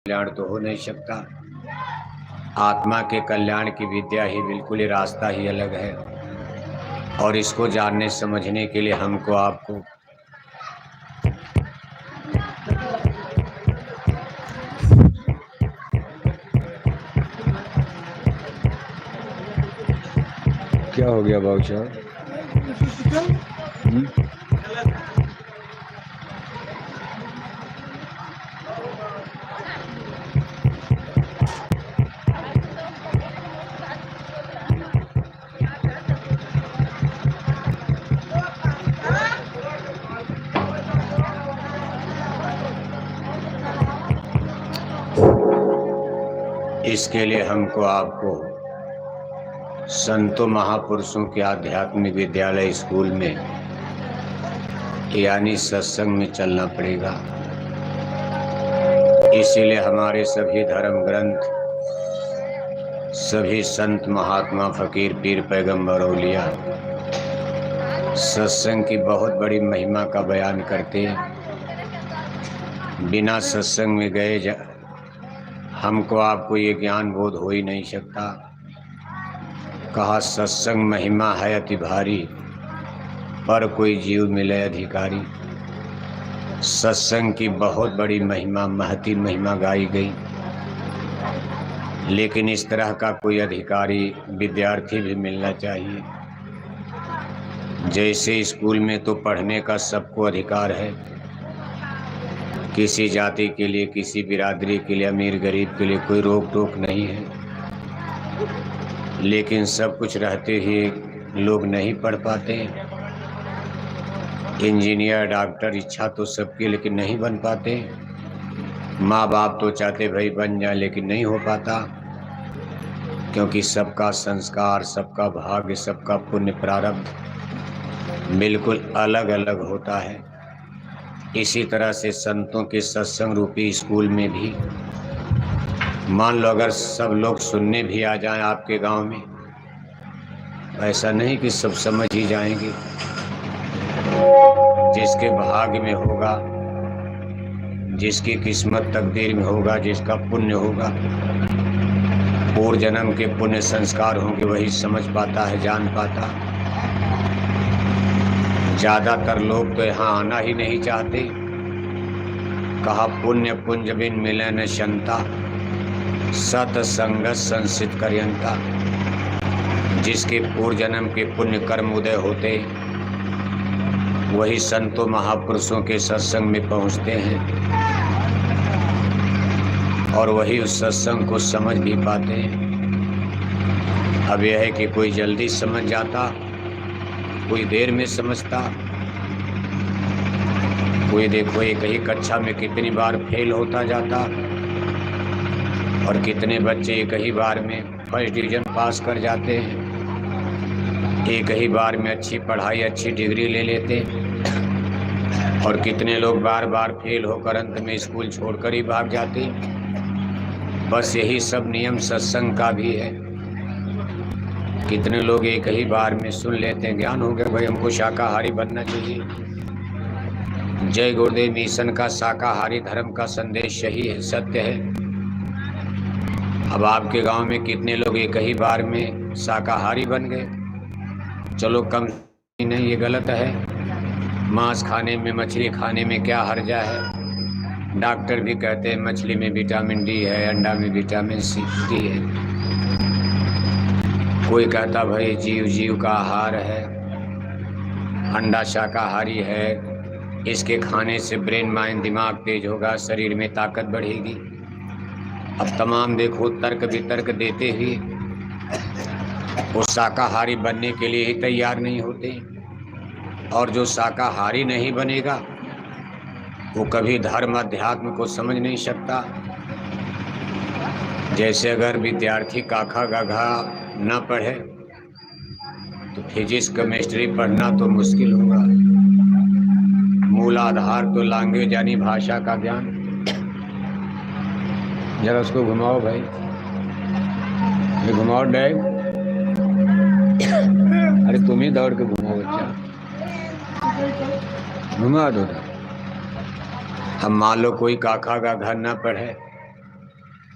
कल्याण तो हो नहीं सकता। आत्मा के कल्याण की विद्या ही बिल्कुल ही रास्ता ही अलग है, और इसको जानने समझने के लिए हमको आपको क्या हो गया बाबू साहब? इसके लिए हमको आपको संतों महापुरुषों के आध्यात्मिक विद्यालय स्कूल में यानी सत्संग में चलना पड़ेगा। इसीलिए हमारे सभी धर्म ग्रंथ, सभी संत महात्मा फकीर पीर पैगंबर औलिया सत्संग की बहुत बड़ी महिमा का बयान करते हैं। बिना सत्संग में गए हमको आपको ये ज्ञान बोध हो ही नहीं सकता। कहा सत्संग महिमा है अति भारी, पर कोई जीव मिले अधिकारी। सत्संग की बहुत बड़ी महिमा, महती महिमा गाई गई, लेकिन इस तरह का कोई अधिकारी विद्यार्थी भी मिलना चाहिए। जैसे स्कूल में तो पढ़ने का सबको अधिकार है, किसी जाति के लिए, किसी बिरादरी के लिए, अमीर गरीब के लिए कोई रोक टोक नहीं है, लेकिन सब कुछ रहते ही लोग नहीं पढ़ पाते। इंजीनियर, डॉक्टर इच्छा तो सबकी, लेकिन नहीं बन पाते। माँ बाप तो चाहते भाई बन जाए, लेकिन नहीं हो पाता, क्योंकि सबका संस्कार, सबका भाग्य, सबका पुण्य प्रारब्ध बिल्कुल अलग अलग होता है। इसी तरह से संतों के सत्संग रूपी स्कूल में भी मान लो अगर सब लोग सुनने भी आ जाएं आपके गांव में, ऐसा नहीं कि सब समझ ही जाएंगे। जिसके भाग्य में होगा, जिसकी किस्मत तकदीर में होगा, जिसका पुण्य होगा, पूर्व जन्म के पुण्य संस्कार होंगे, वही समझ पाता है, जान पाता। ज़्यादातर लोग तो यहाँ आना ही नहीं चाहते। कहा पुण्य पुंज बिन मिले न शंता, सतसंग संसित कर्यंता। जिसके पूर्व जन्म के पुण्य कर्म उदय होते, वही संतों महापुरुषों के सत्संग में पहुँचते हैं, और वही उस सत्संग को समझ भी पाते हैं। अब यह है कि कोई जल्दी समझ जाता, कोई देर में समझता। कोई देखो एक ही कक्षा में कितनी बार फेल होता जाता, और कितने बच्चे एक ही बार में फर्स्ट डिवीज़न पास कर जाते हैं। एक ही बार में अच्छी पढ़ाई, अच्छी डिग्री ले लेते, और कितने लोग बार बार फेल होकर अंत में स्कूल छोड़कर ही भाग जाते। बस यही सब नियम सत्संग का भी है। कितने लोग एक ही बार में सुन लेते हैं, ज्ञान हो गया भाई हमको शाकाहारी बनना चाहिए। जय गुरुदेव मिशन का शाकाहारी धर्म का संदेश सही है, सत्य है। अब आपके गांव में कितने लोग एक ही बार में शाकाहारी बन गए? चलो कम नहीं, ये गलत है। मांस खाने में, मछली खाने में क्या हर्जा है? डॉक्टर भी कहते हैं मछली में विटामिन डी है, अंडा में विटामिन सी डी है। कोई कहता भाई जीव जीव का आहार है, अंडा शाकाहारी है, इसके खाने से ब्रेन माइंड दिमाग तेज होगा, शरीर में ताकत बढ़ेगी। अब तमाम देखो तर्क वितर्क देते हुए वो शाकाहारी बनने के लिए ही तैयार नहीं होते, और जो शाकाहारी नहीं बनेगा वो कभी धर्म अध्यात्म को समझ नहीं सकता। जैसे अगर विद्यार्थी काखा गाघा न पढ़े तो फिजिक्स केमिस्ट्री पढ़ना तो मुश्किल होगा। मूल आधार तो लैंग्वेज यानी भाषा का ज्ञान। जरा उसको घुमाओ भाई, ये घुमाओ डैग। अरे तुम ही दौड़ के घुमाओ बच्चा, घुमा दो। हम मान लो कोई काखा का घर न पढ़े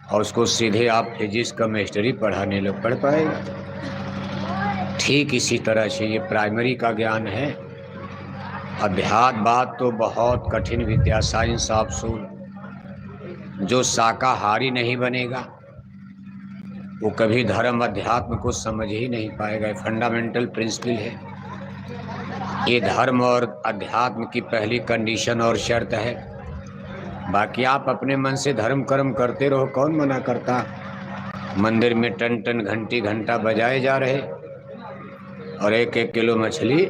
और उसको सीधे आप फिजिक्स केमिस्ट्री पढ़ाने लग पढ़ पाएगा। ठीक इसी तरह से ये प्राइमरी का ज्ञान है। अध्यात्मवाद तो बहुत कठिन विद्या, साइंस ऑफ सोल। जो शाकाहारी नहीं बनेगा वो कभी धर्म अध्यात्म को समझ ही नहीं पाएगा। फंडामेंटल प्रिंसिपल है ये, धर्म और अध्यात्म की पहली कंडीशन और शर्त है। बाकी आप अपने मन से धर्म कर्म करते रहो, कौन मना करता। मंदिर में टन टन घंटी घंटा बजाए जा रहे और 1-1 किलो मछली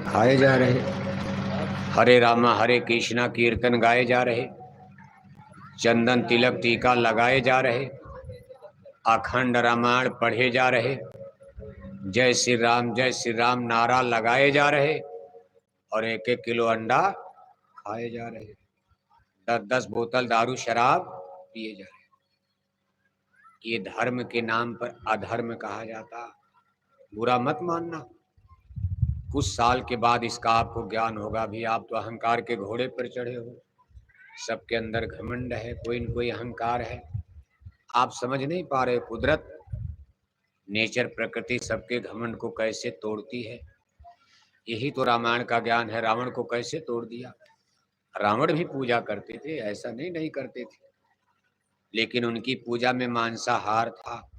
खाए जा रहे, हरे रामा हरे कृष्णा कीर्तन गाए जा रहे, चंदन तिलक टीका लगाए जा रहे, अखंड रामायण पढ़े जा रहे, जय श्री राम नारा लगाए जा रहे और 1-1 किलो अंडा खाए जा रहे, 10-10 बोतल दारू शराब पिए जा रहे। ये धर्म के नाम पर अधर्म कहा जाता। बुरा मत मानना, कुछ साल के बाद इसका आपको ज्ञान होगा। भी आप तो अहंकार के घोड़े पर चढ़े हो, सबके अंदर घमंड है, कोई न कोई अहंकार है, आप समझ नहीं पा रहे। कुदरत, नेचर, प्रकृति सबके घमंड को कैसे तोड़ती है, यही तो रामायण का ज्ञान है। रावण को कैसे तोड़ दिया। रावण भी पूजा करते थे, ऐसा नहीं करते थे, लेकिन उनकी पूजा में मांसाहार था।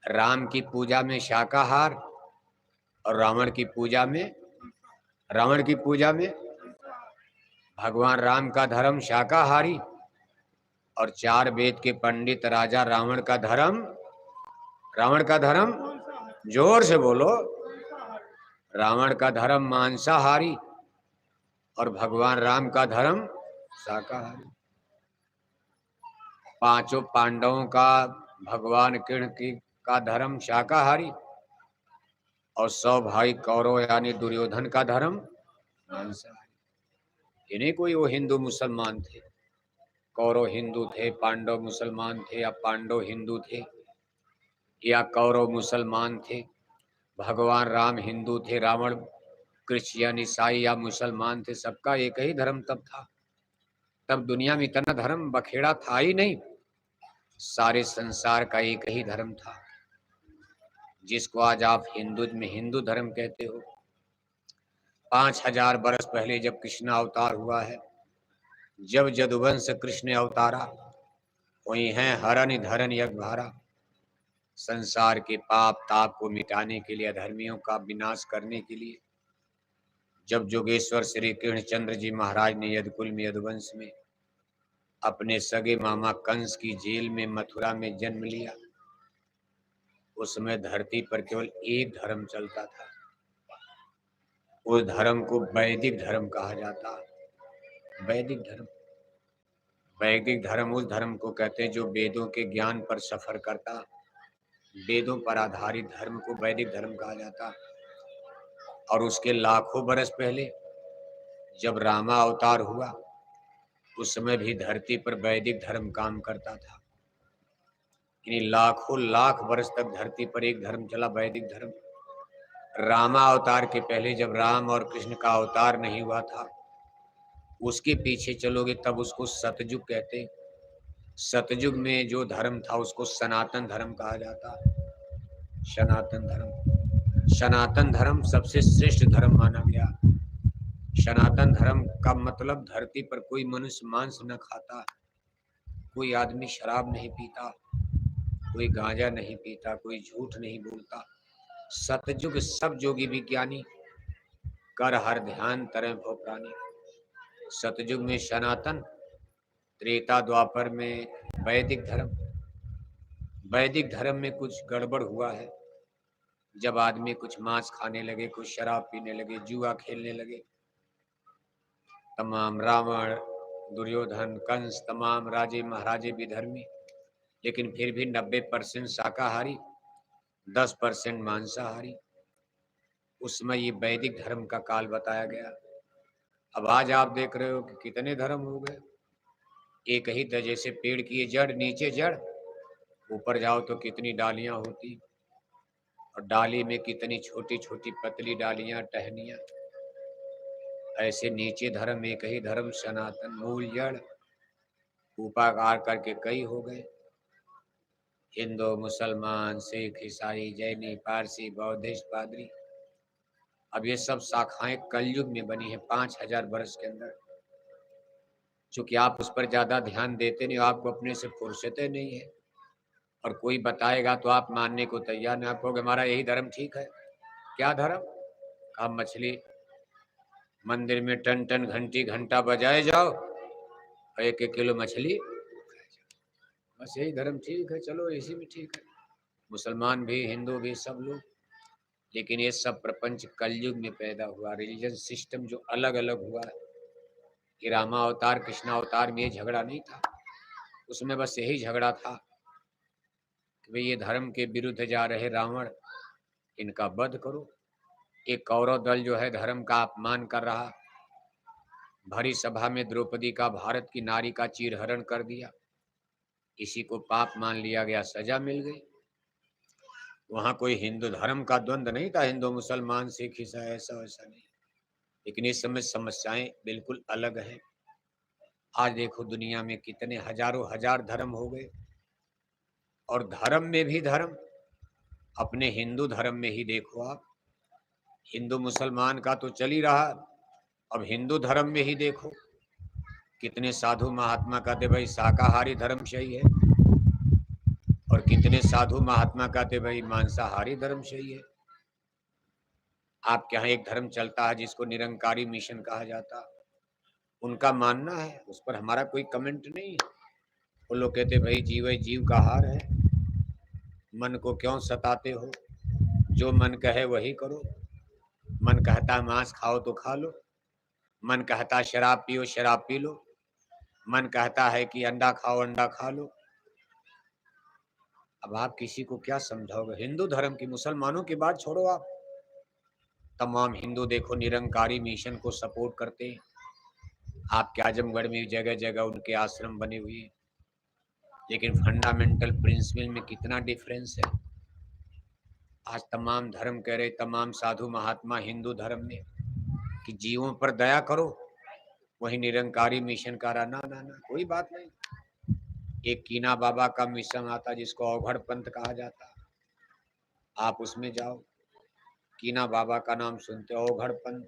राम की पूजा में शाकाहार और रावण की पूजा में भगवान राम का धर्म शाकाहारी और 4 वेद के पंडित राजा रावण का धर्म जोर से बोलो, रावण का धर्म मांसाहारी और भगवान राम का धर्म शाकाहारी। 5 पांडवों का भगवान कृष्ण का धर्म शाकाहारी और 100 भाई कौरव यानी दुर्योधन का धर्म मांसाहारी। इन्हें कोई वो हिंदू मुसलमान थे, कौरव हिंदू थे, पांडव मुसलमान थे, या पांडव हिंदू थे या कौरव मुसलमान थे, भगवान राम हिंदू थे, रावण क्रिश्चियन ईसाई या मुसलमान थे, सबका एक ही धर्म तब था। तब दुनिया में इतना धर्म बखेड़ा था ही नहीं, सारे संसार का एक ही धर्म था, जिसको आज आप हिंदू धर्म कहते हो। 5000 वर्ष पहले जब कृष्ण अवतार हुआ है, जब जदुवंश कृष्ण अवतारा, वही है हरण धरन यज्ञ भारा। संसार के पाप ताप को मिटाने के लिए, अधर्मियों का विनाश करने के लिए, जब जोगेश्वर श्री कृष्णचंद्र जी महाराज ने यदुकुल में यदुवंश में अपने सगे मामा कंस की जेल में मथुरा में जन्म लिया, उस समय धरती पर केवल एक धर्म चलता था। उस धर्म को वैदिक धर्म कहा जाता। वैदिक धर्म उस धर्म को कहते हैं जो वेदों के ज्ञान पर सफर करता, वेदों पर आधारित धर्म को वैदिक धर्म कहा जाता। और उसके लाखों बरस पहले जब रामा अवतार हुआ, उस समय भी धरती पर वैदिक धर्म काम करता था। लाखों लाख वर्ष तक धरती पर एक धर्म चला, वैदिक धर्म। रामा अवतार के पहले जब राम और कृष्ण का अवतार नहीं हुआ था, उसके पीछे चलोगे तब उसको सतयुग कहते। सतयुग में जो धर्म था उसको सनातन धर्म कहा जाता। सनातन धर्म सबसे श्रेष्ठ धर्म माना गया। सनातन धर्म का मतलब धरती पर कोई मनुष्य मांस न खाता, कोई आदमी शराब नहीं पीता, कोई गांजा नहीं पीता, कोई झूठ नहीं बोलता। सतयुग सब जोगी विज्ञानी, कर हर ध्यान तरह भो प्राणी। सतयुग में सनातन, त्रेता द्वापर में वैदिक धर्म। वैदिक धर्म में कुछ गड़बड़ हुआ है, जब आदमी कुछ मांस खाने लगे, कुछ शराब पीने लगे, जुआ खेलने लगे, तमाम रावण दुर्योधन कंस तमाम राजे महाराजे विधर्मी, लेकिन फिर भी 90% शाकाहारी, 10% मांसाहारी। उसमें ये वैदिक धर्म का काल बताया गया। अब आज आप देख रहे हो कि कितने धर्म हो गए। एक ही था, जैसे पेड़ की जड़, नीचे जड़, ऊपर जाओ तो कितनी डालियां होती, और डाली में कितनी छोटी छोटी पतली डालियां, टहनियां। ऐसे नीचे धर्म एक ही धर्म सनातन, मूल जड़, उपाकार करके कई हो गए, हिंदू, मुसलमान, सिख, ईसाई, जैनी, पारसी, बौद्धिस्ट, पादरी। अब ये सब शाखाएं कलयुग में बनी है 5000 वर्ष के अंदर। चूंकि आप उस पर ज्यादा ध्यान देते नहीं, आपको अपने से फुर्सत नहीं है, और कोई बताएगा तो आप मानने को तैयार नहीं। आप कहोगे हमारा यही धर्म ठीक है। क्या धर्म? आप मछली मंदिर में टन टन घंटी घंटा बजाए जाओ और 1-1 किलो मछली, बस यही धर्म ठीक है, चलो इसी में ठीक है। मुसलमान भी, हिंदू भी, सब लोग। लेकिन ये सब प्रपंच कलयुग में पैदा हुआ। रिलीजन सिस्टम जो अलग अलग हुआ है, कि रामा अवतार, कृष्णा अवतार में ये झगड़ा नहीं था। उसमें बस यही झगड़ा था कि भाई ये धर्म के विरुद्ध जा रहे रावण, इनका वध करो। एक कौरव दल जो है धर्म का अपमान कर रहा, भरी सभा में द्रौपदी का, भारत की नारी का चीरहरण कर दिया। इसी को पाप मान लिया गया, सजा मिल गई। वहां कोई हिंदू धर्म का द्वंद्व नहीं था, हिंदू मुसलमान सिख ईसाई, ऐसा वैसा नहीं। लेकिन इस समय समस्याएं बिल्कुल अलग है। आज देखो दुनिया में कितने हजारों हजार धर्म हो गए, और धर्म में भी धर्म। अपने हिंदू धर्म में ही देखो आप, हिंदू मुसलमान का तो चल ही रहा, अब हिंदू धर्म में ही देखो कितने साधु महात्मा कहते भाई शाकाहारी धर्म सही है, और कितने साधु महात्मा कहते भाई मांसाहारी धर्म सही है। आपके यहाँ एक धर्म चलता है जिसको निरंकारी मिशन कहा जाता, उनका मानना है, उस पर हमारा कोई कमेंट नहीं है। वो लोग कहते भाई जीव जीव का हार है, मन को क्यों सताते हो, जो मन कहे वही करो। मन कहता मांस खाओ तो खा लो, मन कहता शराब पियो शराब पी लो, मन कहता है कि अंडा खाओ अंडा खा लो। अब आप किसी को क्या समझाओगे? हिंदू धर्म की, मुसलमानों की बात छोड़ो आप, तमाम हिंदू देखो निरंकारी मिशन को सपोर्ट करते हैं। आपके आजमगढ़ में जगह जगह उनके आश्रम बने हुए हैं, लेकिन फंडामेंटल प्रिंसिपल में कितना डिफरेंस है। आज तमाम धर्म कह रहे, तमाम साधु महात्मा हिंदू धर्म में, कि जीवों पर दया करो, वही निरंकारी मिशन का रहा। ना ना ना, कोई बात नहीं। एक कीना बाबा का मिशन आता जिसको अवघड़ पंथ कहा जाता, आप उसमें जाओ, कीना बाबा का नाम सुनते हो, अवघड़ पंथ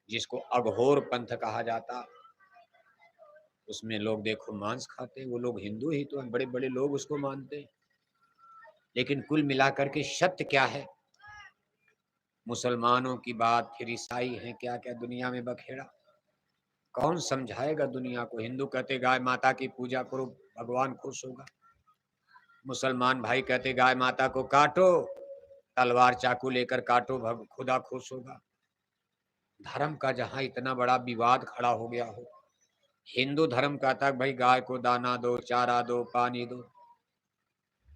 जिसको अघोर पंथ कहा जाता, उसमें लोग देखो मांस खाते। वो लोग हिंदू ही तो, बड़े बड़े लोग उसको मानते। लेकिन कुल मिलाकर के सत्य क्या है? मुसलमानों की बात, फिर ईसाई हैं, क्या क्या दुनिया में बखेड़ा। कौन समझाएगा दुनिया को? हिंदू कहते गाय माता की पूजा करो, भगवान खुश होगा। मुसलमान भाई कहते गाय माता को काटो, तलवार चाकू लेकर काटो, खुदा खुश होगा। धर्म का जहां इतना बड़ा विवाद खड़ा हो गया हो, हिंदू धर्म कहता भाई गाय को दाना दो, चारा दो, पानी दो,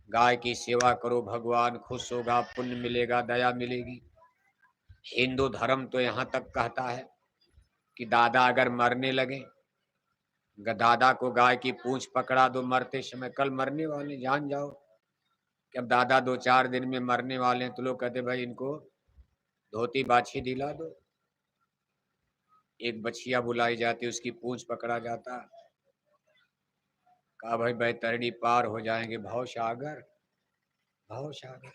गाय की सेवा करो, भगवान खुश होगा, पुण्य मिलेगा, दया मिलेगी। हिंदू धर्म तो यहाँ तक कहता है कि दादा अगर मरने लगे, दादा को गाय की पूंछ पकड़ा दो मरते समय, कल मरने वाले जान जाओ कि अब दादा 2-4 दिन में मरने वाले हैं, तो लोग कहते भाई इनको धोती बाछी दिला दो। एक बछिया बुलाई जाती, उसकी पूंछ पकड़ा जाता, कहा भाई बैतरणी पार हो जाएंगे, भव सागर भव सागर।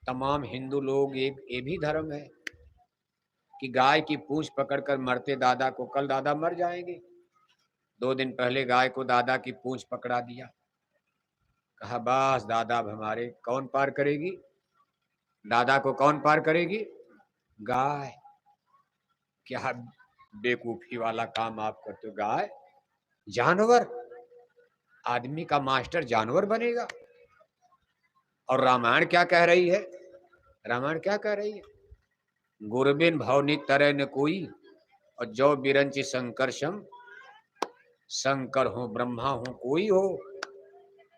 तमाम हिंदू लोग, एक ये भी धर्म है कि गाय की पूंछ पकड़कर मरते दादा को, कल दादा मर जाएंगे, 2 दिन पहले गाय को दादा की पूंछ पकड़ा दिया, कहा बस दादा अब हमारे कौन पार करेगी, दादा को कौन पार करेगी? गाय। क्या बेवकूफी वाला काम आप करते हो? गाय जानवर, आदमी का मास्टर जानवर बनेगा। और रामायण क्या कह रही है? रामायण क्या कह रही है? गुरबिन भवनी तरह न कोई, और जो बिरंची संकर्षम, शंकर हो ब्रह्मा हो कोई हो,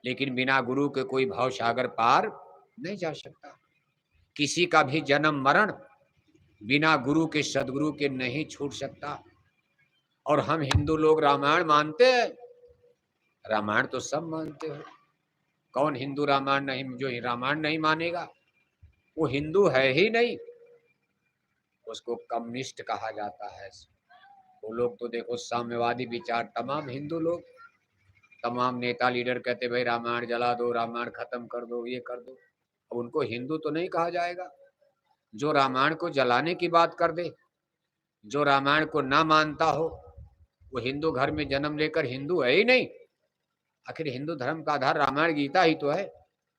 लेकिन बिना गुरु के कोई भाव सागर पार नहीं जा सकता। किसी का भी जन्म मरण बिना गुरु के, सदगुरु के नहीं छूट सकता। और हम हिंदू लोग रामायण मानते हैं, रामायण तो सब मानते हो। कौन हिंदू रामायण नहीं, जो रामायण नहीं मानेगा वो हिंदू है ही नहीं, उसको कम्युनिस्ट कहा जाता है। वो लोग तो देखो साम्यवादी विचार, तमाम हिंदू लोग, तमाम नेता लीडर कहते भाई रामायण जला दो, रामायण खत्म कर दो, ये कर दो। अब उनको हिंदू तो नहीं कहा जाएगा। जो रामायण को जलाने की बात कर दे, जो रामायण को ना मानता हो, वो हिंदू घर में जन्म लेकर हिंदू है ही नहीं। आखिर हिंदू धर्म का आधार रामायण गीता ही तो है।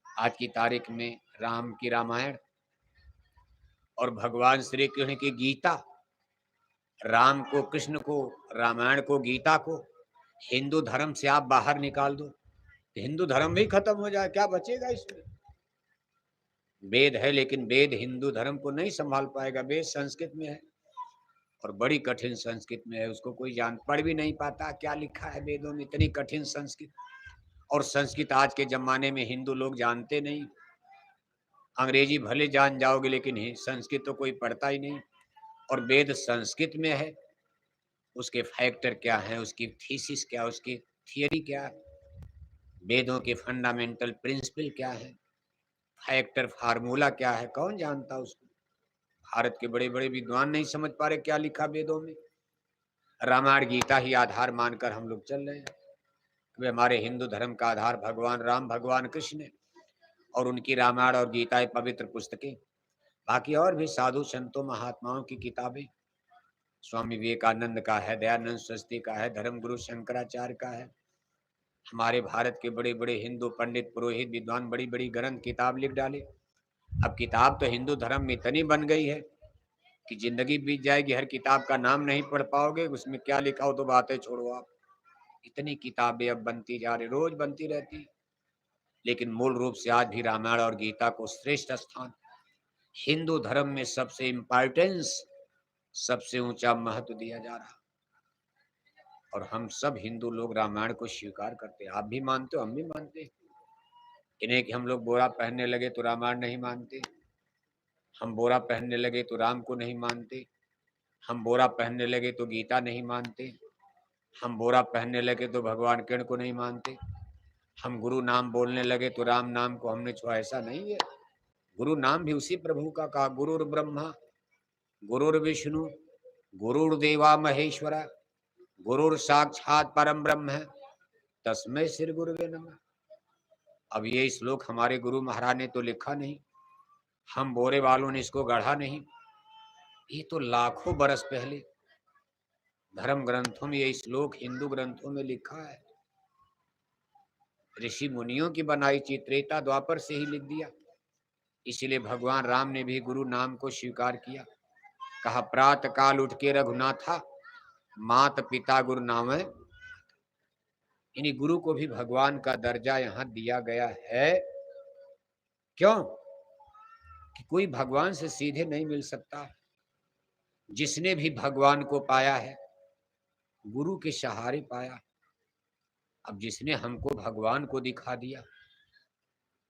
आज की तारीख में राम की रामायण और भगवान श्री कृष्ण की गीता, राम को, कृष्ण को, रामायण को, गीता को हिंदू धर्म से आप बाहर निकाल दो, हिंदू धर्म भी खत्म हो जाए, क्या बचेगा इसमें। वेद है लेकिन वेद हिंदू धर्म को नहीं संभाल पाएगा। वेद संस्कृत में है और बड़ी कठिन संस्कृत में है, उसको कोई जान पढ़ भी नहीं पाता क्या लिखा है वेदों में, इतनी कठिन संस्कृत। और संस्कृत आज के जमाने में हिंदू लोग जानते नहीं। अंग्रेजी भले जान जाओगे लेकिन संस्कृत तो कोई पढ़ता ही नहीं। और वेद संस्कृत में है, उसके फैक्टर क्या है, उसकी थीसिस क्या, उसकी थियरी क्या है, वेदों के फंडामेंटल प्रिंसिपल क्या है, फैक्टर फार्मूला क्या है, कौन जानता उसको। भारत के बड़े बड़े विद्वान नहीं समझ पा रहे क्या लिखा वेदों में। रामायण गीता ही आधार मानकर हम लोग चल रहे हैं कि हमारे हिंदू धर्म का आधार भगवान राम, भगवान कृष्ण और उनकी रामायण और गीता पवित्र पुस्तकें। बाकी और भी साधु संतों महात्माओं की किताबें, स्वामी विवेकानंद का है, दयानंद सरस्वती का है, धर्म गुरु शंकराचार्य का है, हमारे भारत के बड़े बड़े हिंदू पंडित पुरोहित विद्वान बड़ी बड़ी ग्रंथ किताब लिख डाले। अब किताब तो हिंदू धर्म में इतनी बन गई है कि जिंदगी बीत जाएगी, हर किताब का नाम नहीं पढ़ पाओगे, उसमें क्या लिखा हो तो बातें छोड़ो आप। इतनी किताबें अब बनती जा रही, रोज बनती रहती। लेकिन मूल रूप से आज भी रामायण और गीता को श्रेष्ठ स्थान, हिंदू धर्म में सबसे इंपॉर्टेंस, सबसे ऊंचा महत्व दिया जा रहा। और हम सब हिंदू लोग रामायण को स्वीकार करते हैं। आप भी मानते हो, हम भी मानते हैं। इन्हें कि हम लोग बोरा पहनने लगे तो रामायण नहीं मानते, हम बोरा पहनने लगे तो राम को नहीं मानते, हम बोरा पहनने लगे तो गीता नहीं मानते, हम बोरा पहनने लगे तो भगवान कृष्ण को नहीं मानते, हम गुरु नाम बोलने लगे तो राम नाम को हमने छुआ, ऐसा नहीं है। गुरु नाम भी उसी प्रभु का कहा, गुरुर ब्रह्मा गुरुर विष्णु गुरुर्देवा महेश्वरा गुरुर साक्षात परम ब्रह्म है तस्मै श्री गुरुवे नमः। अब ये श्लोक हमारे गुरु महाराज ने तो लिखा नहीं, हम बोरे वालों ने इसको गढ़ा नहीं, ये तो लाखों बरस पहले धर्म ग्रंथों में ये श्लोक हिंदू ग्रंथों में लिखा है। ऋषि मुनियों की बनाई चीज त्रेता द्वापर से ही लिख दिया। इसीलिए भगवान राम ने भी गुरु नाम को स्वीकार किया, कहा प्रातः काल उठ के रघुनाथा मात पिता गुरु नाम है। इन्हीं गुरु को भी भगवान का दर्जा यहाँ दिया गया है। क्यों? कि कोई भगवान से सीधे नहीं मिल सकता। जिसने भी भगवान को पाया है गुरु के सहारे पाया। अब जिसने हमको भगवान को दिखा दिया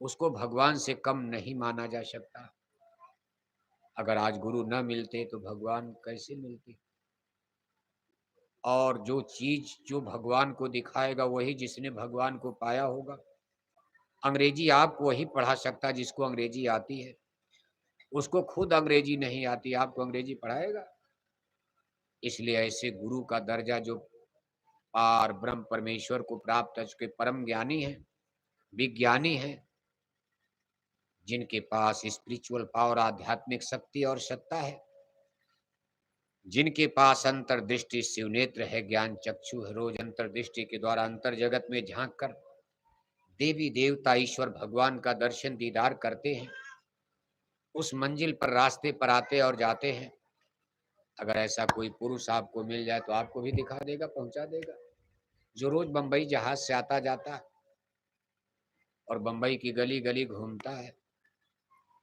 उसको भगवान से कम नहीं माना जा सकता। अगर आज गुरु न मिलते तो भगवान कैसे मिलते। और जो चीज जो भगवान को दिखाएगा वही जिसने भगवान को पाया होगा। अंग्रेजी आपको वही पढ़ा सकता जिसको अंग्रेजी आती है, उसको खुद अंग्रेजी नहीं आती, आपको अंग्रेजी पढ़ाएगा। इसलिए ऐसे गुरु का दर्जा जो पार ब्रह्म परमेश्वर को प्राप्त कर चुके परम ज्ञानी है, विज्ञानी है, जिनके पास स्पिरिचुअल पावर, आध्यात्मिक शक्ति और सत्ता है, जिनके पास अंतर्दृष्टि शिव नेत्र है, ज्ञान चक्षु है, रोज अंतर्दृष्टि के द्वारा अंतर जगत में झांक कर देवी देवता ईश्वर भगवान का दर्शन दीदार करते हैं, उस मंजिल पर रास्ते पर आते और जाते हैं। अगर ऐसा कोई पुरुष आपको मिल जाए तो आपको भी दिखा देगा, पहुंचा देगा। जो रोज बंबई जहाज से आता जाता है और बंबई की गली गली घूमता है,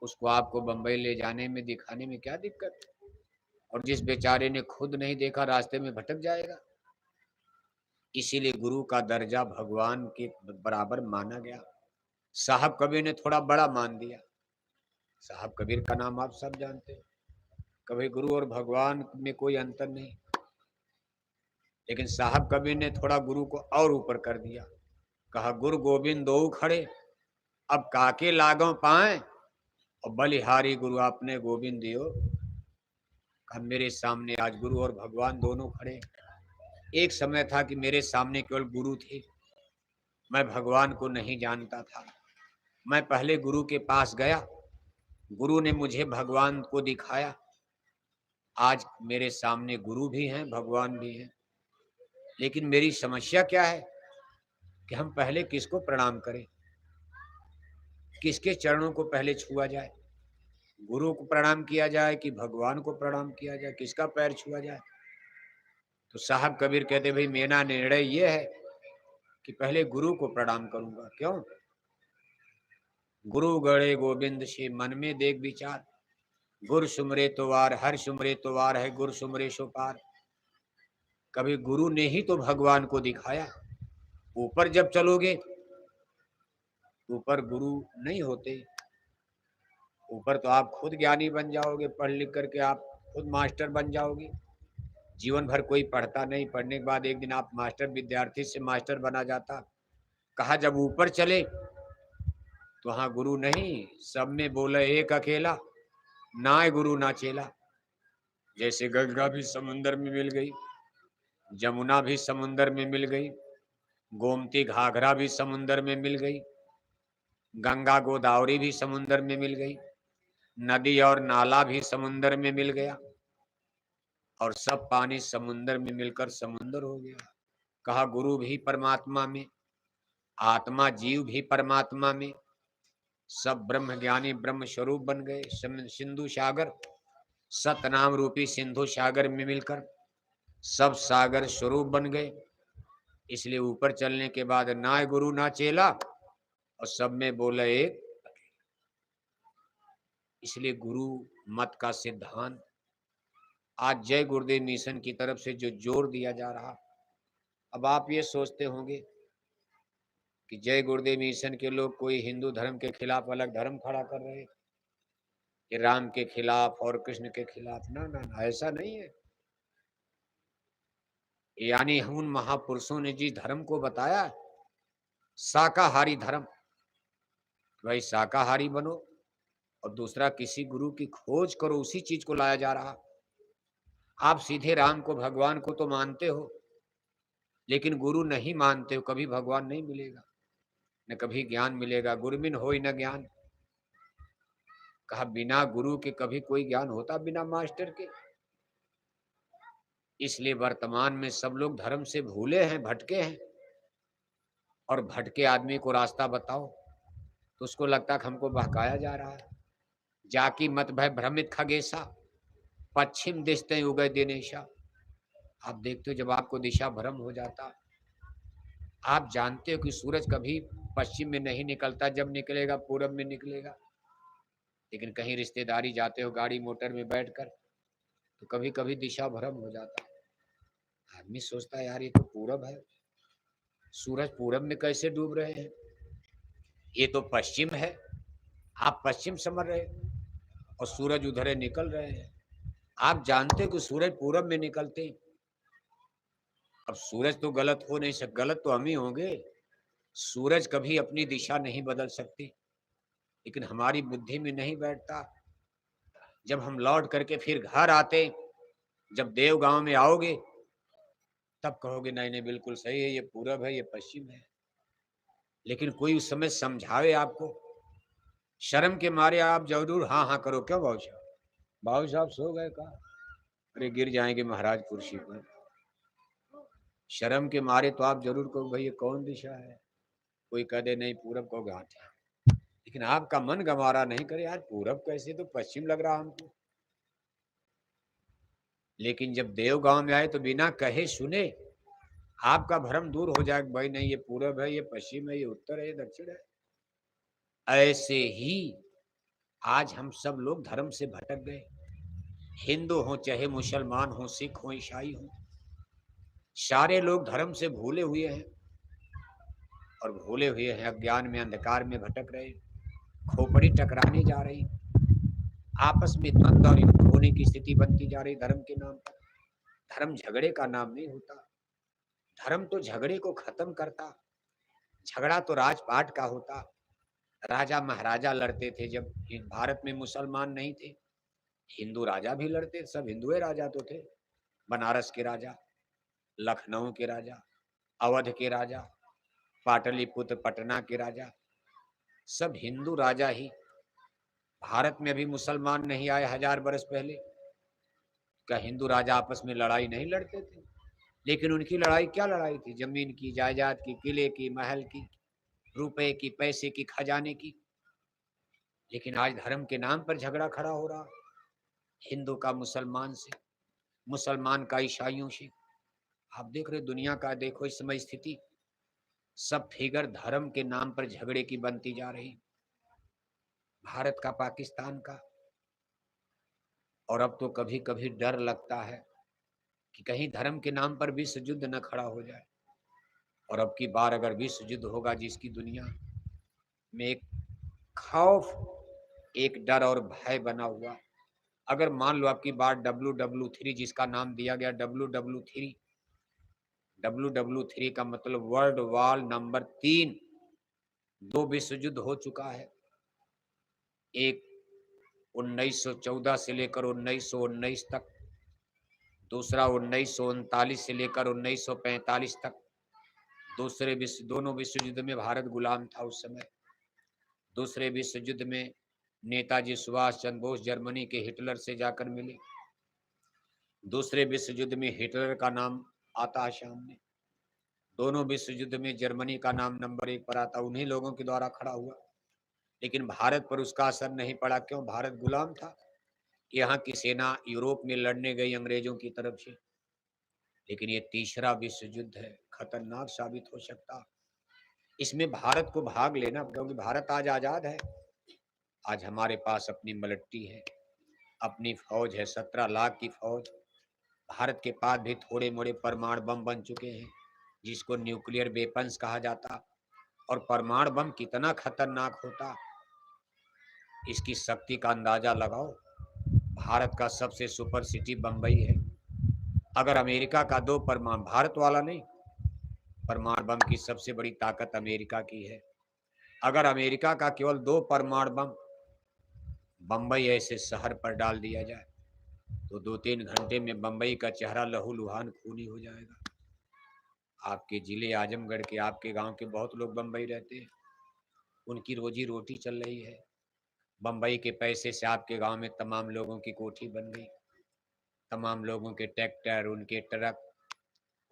उसको आपको बंबई ले जाने में, दिखाने में क्या दिक्कत। और जिस बेचारे ने खुद नहीं देखा रास्ते में भटक जाएगा। इसीलिए गुरु का दर्जा भगवान के बराबर माना गया। साहब कबीर ने थोड़ा बड़ा मान दिया। साहब कबीर का नाम आप सब जानते हैं। कभी गुरु और भगवान में कोई अंतर नहीं, लेकिन साहब कबीर ने थोड़ा गुरु को और ऊपर कर दिया। कहा गुरु गोविंद दो खड़े अब काके लागों पाए और बलिहारी गुरु आपने गोविंद दियो। कहा मेरे सामने आज गुरु और भगवान दोनों खड़े, एक समय था कि मेरे सामने केवल गुरु थे, मैं भगवान को नहीं जानता था। मैं पहले गुरु के पास गया, गुरु ने मुझे भगवान को दिखाया। आज मेरे सामने गुरु भी हैं, भगवान भी हैं, लेकिन मेरी समस्या क्या है कि हम पहले किसको प्रणाम करें, किसके चरणों को पहले छुआ जाए, गुरु को प्रणाम किया जाए कि भगवान को प्रणाम किया जाए, किसका पैर छुआ जाए। तो साहब कबीर कहते भाई मेरा निर्णय ये है कि पहले गुरु को प्रणाम करूंगा। क्यों? गुरु गणे गोविंद से मन में देख विचार, गुर सुमरे तो वार, हर सुमरे तो वार है, गुर सुमरे सो पार। कभी गुरु ने ही तो भगवान को दिखाया। ऊपर जब चलोगे ऊपर गुरु नहीं होते, ऊपर तो आप खुद ज्ञानी बन जाओगे, पढ़ लिख करके आप खुद मास्टर बन जाओगे। जीवन भर कोई पढ़ता नहीं, पढ़ने के बाद एक दिन आप मास्टर, विद्यार्थी से मास्टर बना जाता। कहा जब ऊपर चले तो हाँ गुरु नहीं, सब में बोले एक अकेला, ना गुरु ना चेला। जैसे गंगा भी समुंदर में मिल गई, जमुना भी समुंदर में मिल गई, गोमती घाघरा भी समुंदर में मिल गई, गंगा गोदावरी भी समुंदर में मिल गई, नदी और नाला भी समुंदर में मिल गया, और सब पानी समुंदर में मिलकर समुंदर हो गया। कहा गुरु भी परमात्मा में, आत्मा जीव भी परमात्मा में, सब ब्रह्म ज्ञानी ब्रह्म स्वरूप बन गए। सिंधु सागर, सतनाम रूपी सिंधु सागर में मिलकर सब सागर स्वरूप बन गए। इसलिए ऊपर चलने के बाद ना गुरु ना चेला, और सब में बोला एक। इसलिए गुरु मत का सिद्धांत आज जय गुरुदेव मिशन की तरफ से जो जोर दिया जा रहा। अब आप ये सोचते होंगे कि जय गुरुदेव मिशन के लोग कोई हिंदू धर्म के खिलाफ अलग धर्म खड़ा कर रहे, कि राम के खिलाफ और कृष्ण के खिलाफ। ना ना ना, ऐसा नहीं है। यानी उन महापुरुषों ने जिस धर्म को बताया, शाकाहारी धर्म, भाई शाकाहारी बनो, और दूसरा किसी गुरु की खोज करो, उसी चीज को लाया जा रहा। आप सीधे राम को भगवान को तो मानते हो, लेकिन गुरु नहीं मानते हो, कभी भगवान नहीं मिलेगा, न कभी ज्ञान मिलेगा। गुरुबिन होई न ज्ञान। कहा बिना गुरु के कभी कोई ज्ञान होता, बिना मास्टर के। इसलिए वर्तमान में सब लोग धर्म से भूले हैं, भटके हैं। और भटके आदमी को रास्ता बताओ तो उसको लगता है कि हमको बहकाया जा रहा है। जाकी मत भय भ्रमित खगेशा, पश्चिम दिशते उगय दिनेशा। आप देखते हो जब आपको दिशा भ्रम हो जाता, आप जानते हो कि सूरज कभी पश्चिम में नहीं निकलता, जब निकलेगा पूरब में निकलेगा। लेकिन कहीं रिश्तेदारी जाते हो गाड़ी मोटर में बैठकर, तो कभी कभी दिशा भ्रम हो जाता है। आदमी सोचता है यार ये तो पूरब है, सूरज पूरब में कैसे डूब रहे हैं, ये तो पश्चिम है। आप पश्चिम समझ रहे और सूरज उधर निकल रहे हैं। आप जानते हो कि सूरज पूरब में निकलते हैं। अब सूरज तो गलत हो नहीं सकता, गलत तो हम ही होंगे। सूरज कभी अपनी दिशा नहीं बदल सकती, लेकिन हमारी बुद्धि में नहीं बैठता। जब हम लौट करके फिर घर आते, जब देव गांव में आओगे, तब कहोगे नहीं नहीं बिल्कुल सही है, ये पूरब है, ये पश्चिम है। लेकिन कोई उस समय समझावे आपको, शर्म के मारे आप जरूर हाँ हाँ करो। क्यों भाऊ साहब? भाऊ साहब सो गए का? अरे गिर जाएंगे महाराज कुर्सी पर। शर्म के मारे तो आप जरूर कहो भाई ये कौन दिशा है। कोई कह दे नहीं पूरब को घाट है, लेकिन आपका मन गंवारा नहीं करे यार पूरब कैसे, तो पश्चिम लग रहा हमको। लेकिन जब देव गांव में आए तो बिना कहे सुने आपका भ्रम दूर हो जाए, भाई नहीं ये पूरब है, ये पश्चिम है, ये उत्तर है, ये दक्षिण है। ऐसे ही आज हम सब लोग धर्म से भटक गए। हिंदू हो चाहे मुसलमान हो, सिख हो ईसाई हो, सारे लोग धर्म से भूले हुए हैं। और भूले हुए हैं अज्ञान में, अंधकार में भटक रहे, खोपड़ी टकराने जा रही, आपस में द्वंद और युद्ध होने की स्थिति बनती जा रही धर्म के नाम पर। धर्म झगड़े का नाम नहीं होता, धर्म तो झगड़े को खत्म करता। झगड़ा तो राजपाट का होता। राजा महाराजा लड़ते थे, जब भारत में मुसलमान नहीं थे, हिंदू राजा भी लड़ते, सब हिंदुए राजा तो थे, बनारस के राजा। लखनऊ के राजा, अवध के राजा, पाटलिपुत्र पटना के राजा, सब हिंदू राजा ही। भारत में अभी मुसलमान नहीं आए 1000 बरस पहले, क्या हिंदू राजा आपस में लड़ाई नहीं लड़ते थे? लेकिन उनकी लड़ाई क्या लड़ाई थी? जमीन की, जायदाद की, किले की, महल की, रुपए की, पैसे की, खजाने की। लेकिन आज धर्म के नाम पर झगड़ा खड़ा हो रहा, हिंदू का मुसलमान से, मुसलमान का ईसाइयों से। आप देख रहे दुनिया का, देखो इस समय स्थिति, सब फिगर धर्म के नाम पर झगड़े की बनती जा रही, भारत का, पाकिस्तान का। और अब तो कभी कभी डर लगता है कि कहीं धर्म के नाम पर विश्व युद्ध न खड़ा हो जाए। और अब की बार अगर विश्व युद्ध होगा, जिसकी दुनिया में एक खौफ, एक डर और भय बना हुआ, अगर मान लो आपकी बार WW3, जिसका नाम दिया गया WW3, WW3 का मतलब वर्ल्ड वॉर नंबर 3, 2 विश्व युद्ध हो चुका है। एक 1914 से लेकर 1919 तक, दूसरा 1939 से लेकर 1945 तक। दोनों विश्व युद्ध में भारत गुलाम था उस समय। दूसरे विश्व युद्ध में नेताजी सुभाष चंद्र बोस जर्मनी के हिटलर से जाकर मिले। दूसरे विश्व युद्ध में हिटलर का नाम आता है सामने। दोनों विश्व युद्ध में जर्मनी का नाम नंबर 1 पर आता, उन्हीं लोगों के द्वारा खड़ा हुआ। लेकिन भारत पर उसका असर नहीं पड़ा। क्यों? भारत गुलाम था। यहाँ की सेना यूरोप में लड़ने गई अंग्रेजों की तरफ से। लेकिन ये तीसरा विश्व युद्ध है, खतरनाक साबित हो सकता। इसमें भारत को भाग लेना, क्योंकि भारत आज आजाद है। आज हमारे पास अपनी मिलिट्री है, अपनी फौज है, 17 लाख की फौज। भारत के पास भी थोड़े मोड़े परमाणु बम बन चुके हैं, जिसको न्यूक्लियर वेपन्स कहा जाता। और परमाणु बम कितना खतरनाक होता, इसकी शक्ति का अंदाजा लगाओ। भारत का सबसे सुपर सिटी बम्बई है। अगर अमेरिका का 2 परमाणु, भारत वाला नहीं, परमाणु बम की सबसे बड़ी ताकत अमेरिका की है। अगर अमेरिका का केवल 2 परमाणु बम बम्बई ऐसे शहर पर डाल दिया जाए, तो 2-3 घंटे में बम्बई का चेहरा लहूलुहान खूनी हो जाएगा। आपके जिले आजमगढ़ के, आपके गांव के बहुत लोग बम्बई रहते हैं, उनकी रोजी रोटी चल रही है। बम्बई के पैसे से आपके गांव में तमाम लोगों की कोठी बन गई, तमाम लोगों के ट्रैक्टर, उनके ट्रक,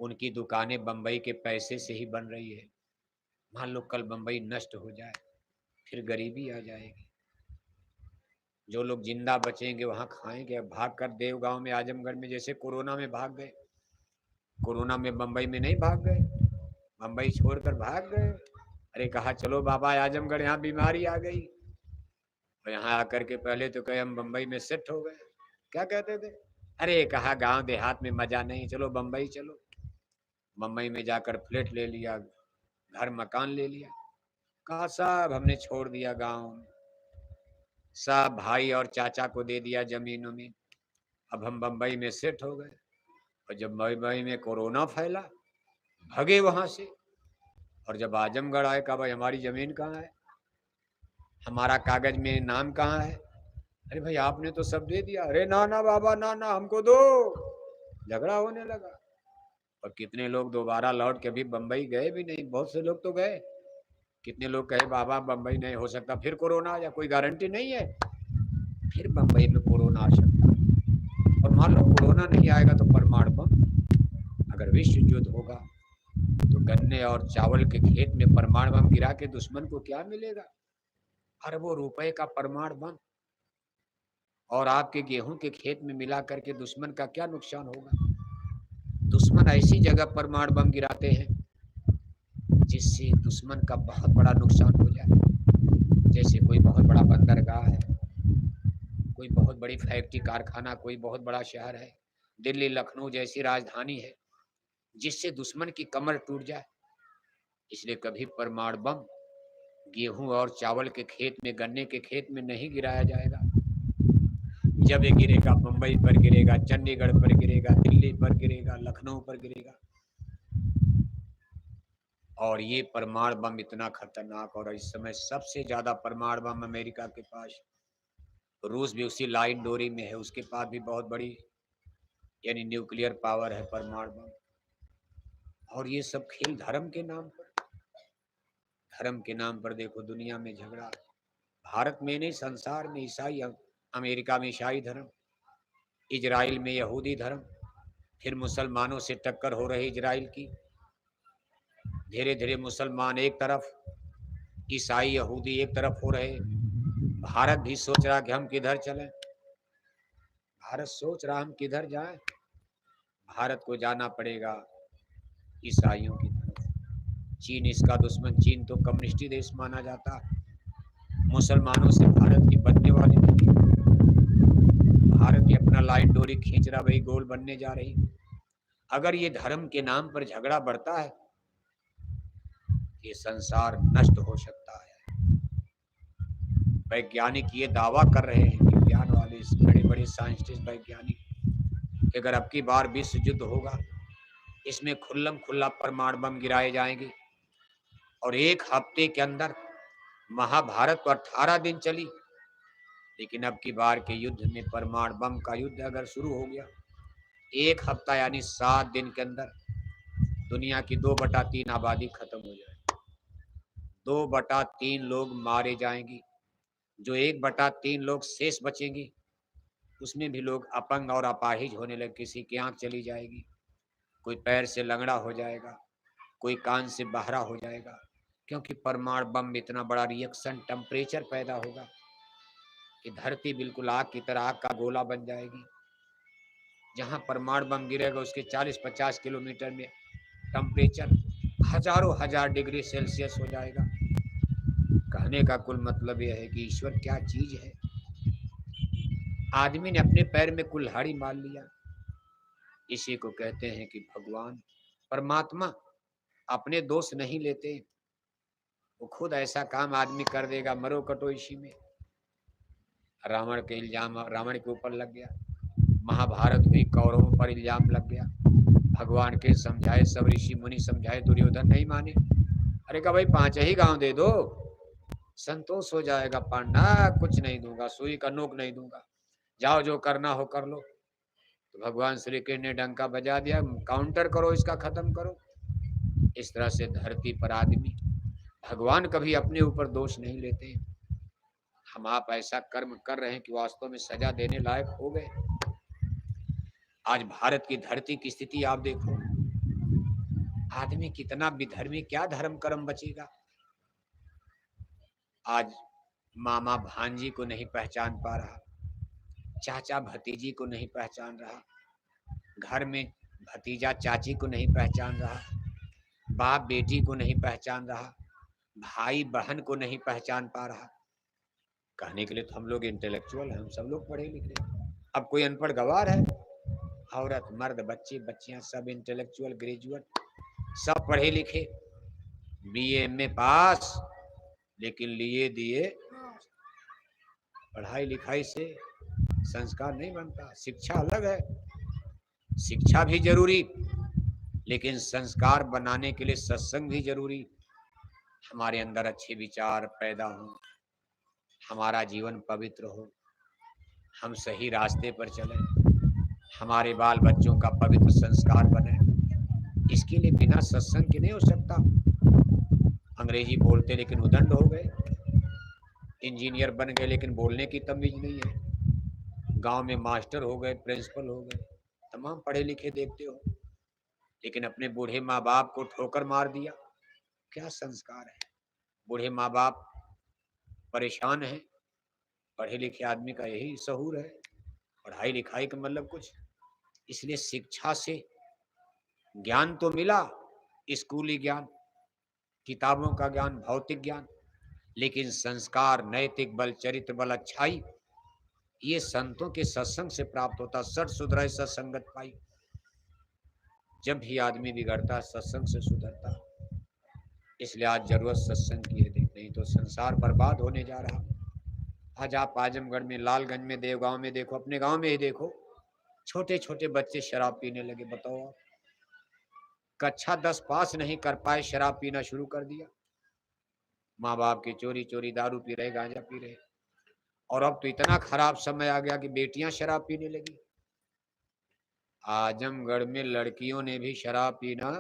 उनकी दुकानें बम्बई के पैसे से ही बन रही है। मान लो कल बम्बई नष्ट हो जाए, फिर गरीबी आ जाएगी। जो लोग जिंदा बचेंगे वहां खाएंगे। भाग कर देव गांव में, आजमगढ़ में, जैसे कोरोना में भाग गए। कोरोना में बम्बई में नहीं भाग गए, बम्बई छोड़कर भाग गए। अरे कहा चलो बाबा आजमगढ़, यहाँ बीमारी आ गई। और यहाँ आकर के पहले तो कहे हम बम्बई में सेट हो गए। क्या कहते थे? अरे कहा गांव देहात में मजा नहीं, चलो बम्बई चलो। बम्बई में जाकर फ्लैट ले लिया, घर मकान ले लिया। कहा साहब हमने छोड़ दिया गांव, सब भाई और चाचा को दे दिया जमीनों में, अब हम बम्बई में सेट हो गए। और जब बम्बई में कोरोना फैला, भगे वहां से। और जब आजमगढ़ आए, कहा भाई हमारी जमीन कहाँ है, हमारा कागज में नाम कहाँ है? अरे भाई आपने तो सब दे दिया। अरे ना ना बाबा, ना ना हमको दो। झगड़ा होने लगा। और कितने लोग दोबारा लौट के अभी बम्बई गए भी नहीं, बहुत से लोग तो गए। कितने लोग कहे बाबा बम्बई नहीं हो सकता, फिर कोरोना आ जाए, कोई गारंटी नहीं है, फिर बम्बई में कोरोना आ सकता है। और मान लो कोरोना नहीं आएगा तो परमाणु बम, अगर विश्व युद्ध होगा तो गन्ने और चावल के खेत में परमाणु बम गिरा के दुश्मन को क्या मिलेगा? अरबों रुपए का परमाणु बम। और आपके गेहूं के खेत में मिला करके दुश्मन का क्या नुकसान होगा? दुश्मन ऐसी जगह परमाणु बम गिराते हैं जिससे दुश्मन का बहुत बड़ा नुकसान हो जाए। जैसे कोई बहुत बड़ा बंदरगाह है, कोई बहुत बड़ी फैक्ट्री कारखाना, कोई बहुत बड़ा शहर है, दिल्ली लखनऊ जैसी राजधानी है, जिससे दुश्मन की कमर टूट जाए। इसलिए कभी परमाणु बम गेहूं और चावल के खेत में, गन्ने के खेत में नहीं गिराया जाएगा। जब ये गिरेगा मुंबई पर गिरेगा, चंडीगढ़ पर गिरेगा, दिल्ली पर गिरेगा, लखनऊ पर गिरेगा। और ये परमाणु बम इतना खतरनाक, और इस समय सबसे ज्यादा परमाणु बम अमेरिका के पास, रूस भी उसी लाइन डोरी में है, उसके पास भी बहुत बड़ी यानी न्यूक्लियर पावर है, परमाणु बम। और ये सब खेल धर्म के नाम पर, धर्म के नाम पर देखो दुनिया में झगड़ा। भारत में नहीं, संसार में ईसाई, अमेरिका में ईसाई धर्म, इजराइल में यहूदी धर्म, फिर मुसलमानों से टक्कर हो रही इजराइल की। धीरे धीरे मुसलमान एक तरफ, ईसाई यहूदी एक तरफ हो रहे। भारत भी सोच रहा कि हम किधर चलें, भारत सोच रहा हम किधर जाएं। भारत को जाना पड़ेगा ईसाइयों की तरफ। चीन इसका दुश्मन, चीन तो कम्युनिस्टी देश माना जाता, मुसलमानों से भारत की बनने वाली नहीं। भारत भी अपना लाइन डोरी खींच रहा, वही गोल बनने जा रही। अगर ये धर्म के नाम पर झगड़ा बढ़ता है, ये संसार नष्ट हो सकता है। वैज्ञानिक ये दावा कर रहे हैं, विज्ञान वाले बड़े बड़े साइंटिस्ट वैज्ञानिक, कि अगर अब की बार विश्व युद्ध होगा, इसमें खुल्लम खुल्ला परमाणु बम गिराए जाएंगे। और एक हफ्ते के अंदर महाभारत तो 18 दिन चली, लेकिन अब की बार के युद्ध में परमाणु बम का युद्ध अगर शुरू हो गया, एक हफ्ता यानी 7 दिन के अंदर दुनिया की 2/3 आबादी खत्म हो जाए, 2/3 लोग मारे जाएंगे। जो 1/3 लोग शेष बचेंगे, उसमें भी लोग अपंग और अपाहिज होने लगे। किसी की आंख चली जाएगी, कोई पैर से लंगड़ा हो जाएगा, कोई कान से बहरा हो जाएगा, क्योंकि परमाणु बम में इतना बड़ा रिएक्शन टेम्परेचर पैदा होगा कि धरती बिल्कुल आग की तरह, आग का गोला बन जाएगी। जहां परमाणु बम गिरेगा उसके 40-50 किलोमीटर में टेम्परेचर हजारों हजार डिग्री सेल्सियस हो जाएगा। कहने का कुल मतलब यह है कि ईश्वर क्या चीज है। आदमी ने अपने पैर में कुल्हाड़ी मार लिया। इसी को कहते हैं कि भगवान परमात्मा अपने दोष नहीं लेते, वो खुद ऐसा काम आदमी कर देगा, मरो कटो इसी में। रावण के इल्जाम रावण के ऊपर लग गया, महाभारत हुई, कौरवों पर इल्जाम लग गया। भगवान के समझाए, सब ऋषि मुनि समझाए, दुर्योधन नहीं माने। अरे कहा भाई 5 ही गांव दे दो, संतोष हो जाएगा। पांडा कुछ नहीं दूंगा, सुई का नोक नहीं दूंगा, जाओ जो करना हो कर लो। तो भगवान श्री कृष्ण ने डंका बजा दिया, काउंटर करो, इसका खत्म करो। इस तरह से धरती पर आदमी, भगवान कभी अपने ऊपर दोष नहीं लेते। हम आप ऐसा कर्म कर रहे हैं कि वास्तव में सजा देने लायक हो गए। आज भारत की धरती की स्थिति आप देखो, आदमी कितना विधर्मी, क्या धर्म कर्म बचेगा। आज मामा भांजी को नहीं पहचान पा रहा, चाचा भतीजी को नहीं पहचान रहा, घर में भतीजा चाची को नहीं पहचान रहा, बाप बेटी को नहीं पहचान रहा, भाई बहन को नहीं पहचान पा रहा। कहने के लिए तो हम लोग इंटेलेक्चुअल हैं, हम सब लोग पढ़े लिखे। अब कोई अनपढ़ गवार है? औरत मर्द बच्चे बच्चियां सब इंटेलेक्चुअल, ग्रेजुएट, सब पढ़े लिखे, बीए एमए पास, लेकिन लिए दिए। पढ़ाई लिखाई से संस्कार नहीं बनता। शिक्षा अलग है, शिक्षा भी जरूरी, लेकिन संस्कार बनाने के लिए सत्संग भी जरूरी। हमारे अंदर अच्छे विचार पैदा हो, हमारा जीवन पवित्र हो, हम सही रास्ते पर चलें, हमारे बाल बच्चों का पवित्र संस्कार बने। इसके लिए बिना सत्संग के नहीं हो सकता। अंग्रेजी बोलते लेकिन उदंड हो गए, इंजीनियर बन गए लेकिन बोलने की तमीज नहीं है, गांव में मास्टर हो गए, प्रिंसिपल हो गए, तमाम पढ़े लिखे देखते हो, लेकिन अपने बूढ़े माँ बाप को ठोकर मार दिया। क्या संस्कार है? बूढ़े माँ बाप परेशान हैं। पढ़े लिखे आदमी का यही सहूर है, पढ़ाई लिखाई का मतलब कुछ। इसलिए शिक्षा से ज्ञान तो मिला, स्कूली ज्ञान, किताबों का ज्ञान, भौतिक ज्ञान, लेकिन संस्कार, नैतिक बल, चरित्र बल, अच्छाई, ये संतों के सत्संग से प्राप्त होता। सठ सुधराए सत्संगत पाई। जब भी आदमी बिगड़ता सत्संग से सुधरता। इसलिए आज जरूरत सत्संग की है, नहीं तो संसार बर्बाद होने जा रहा। आज आप आजमगढ़ में, लालगंज में, देवगांव में देखो, अपने गांव में ही देखो, छोटे छोटे बच्चे शराब पीने लगे। बताओ आप, कक्षा 10 पास नहीं कर पाए, शराब पीना शुरू कर दिया। माँ बाप की चोरी चोरी दारू पी रहे, गांजा पी रहे। और अब तो इतना खराब समय आ गया कि बेटियां शराब पीने लगी। आजमगढ़ में लड़कियों ने भी शराब पीना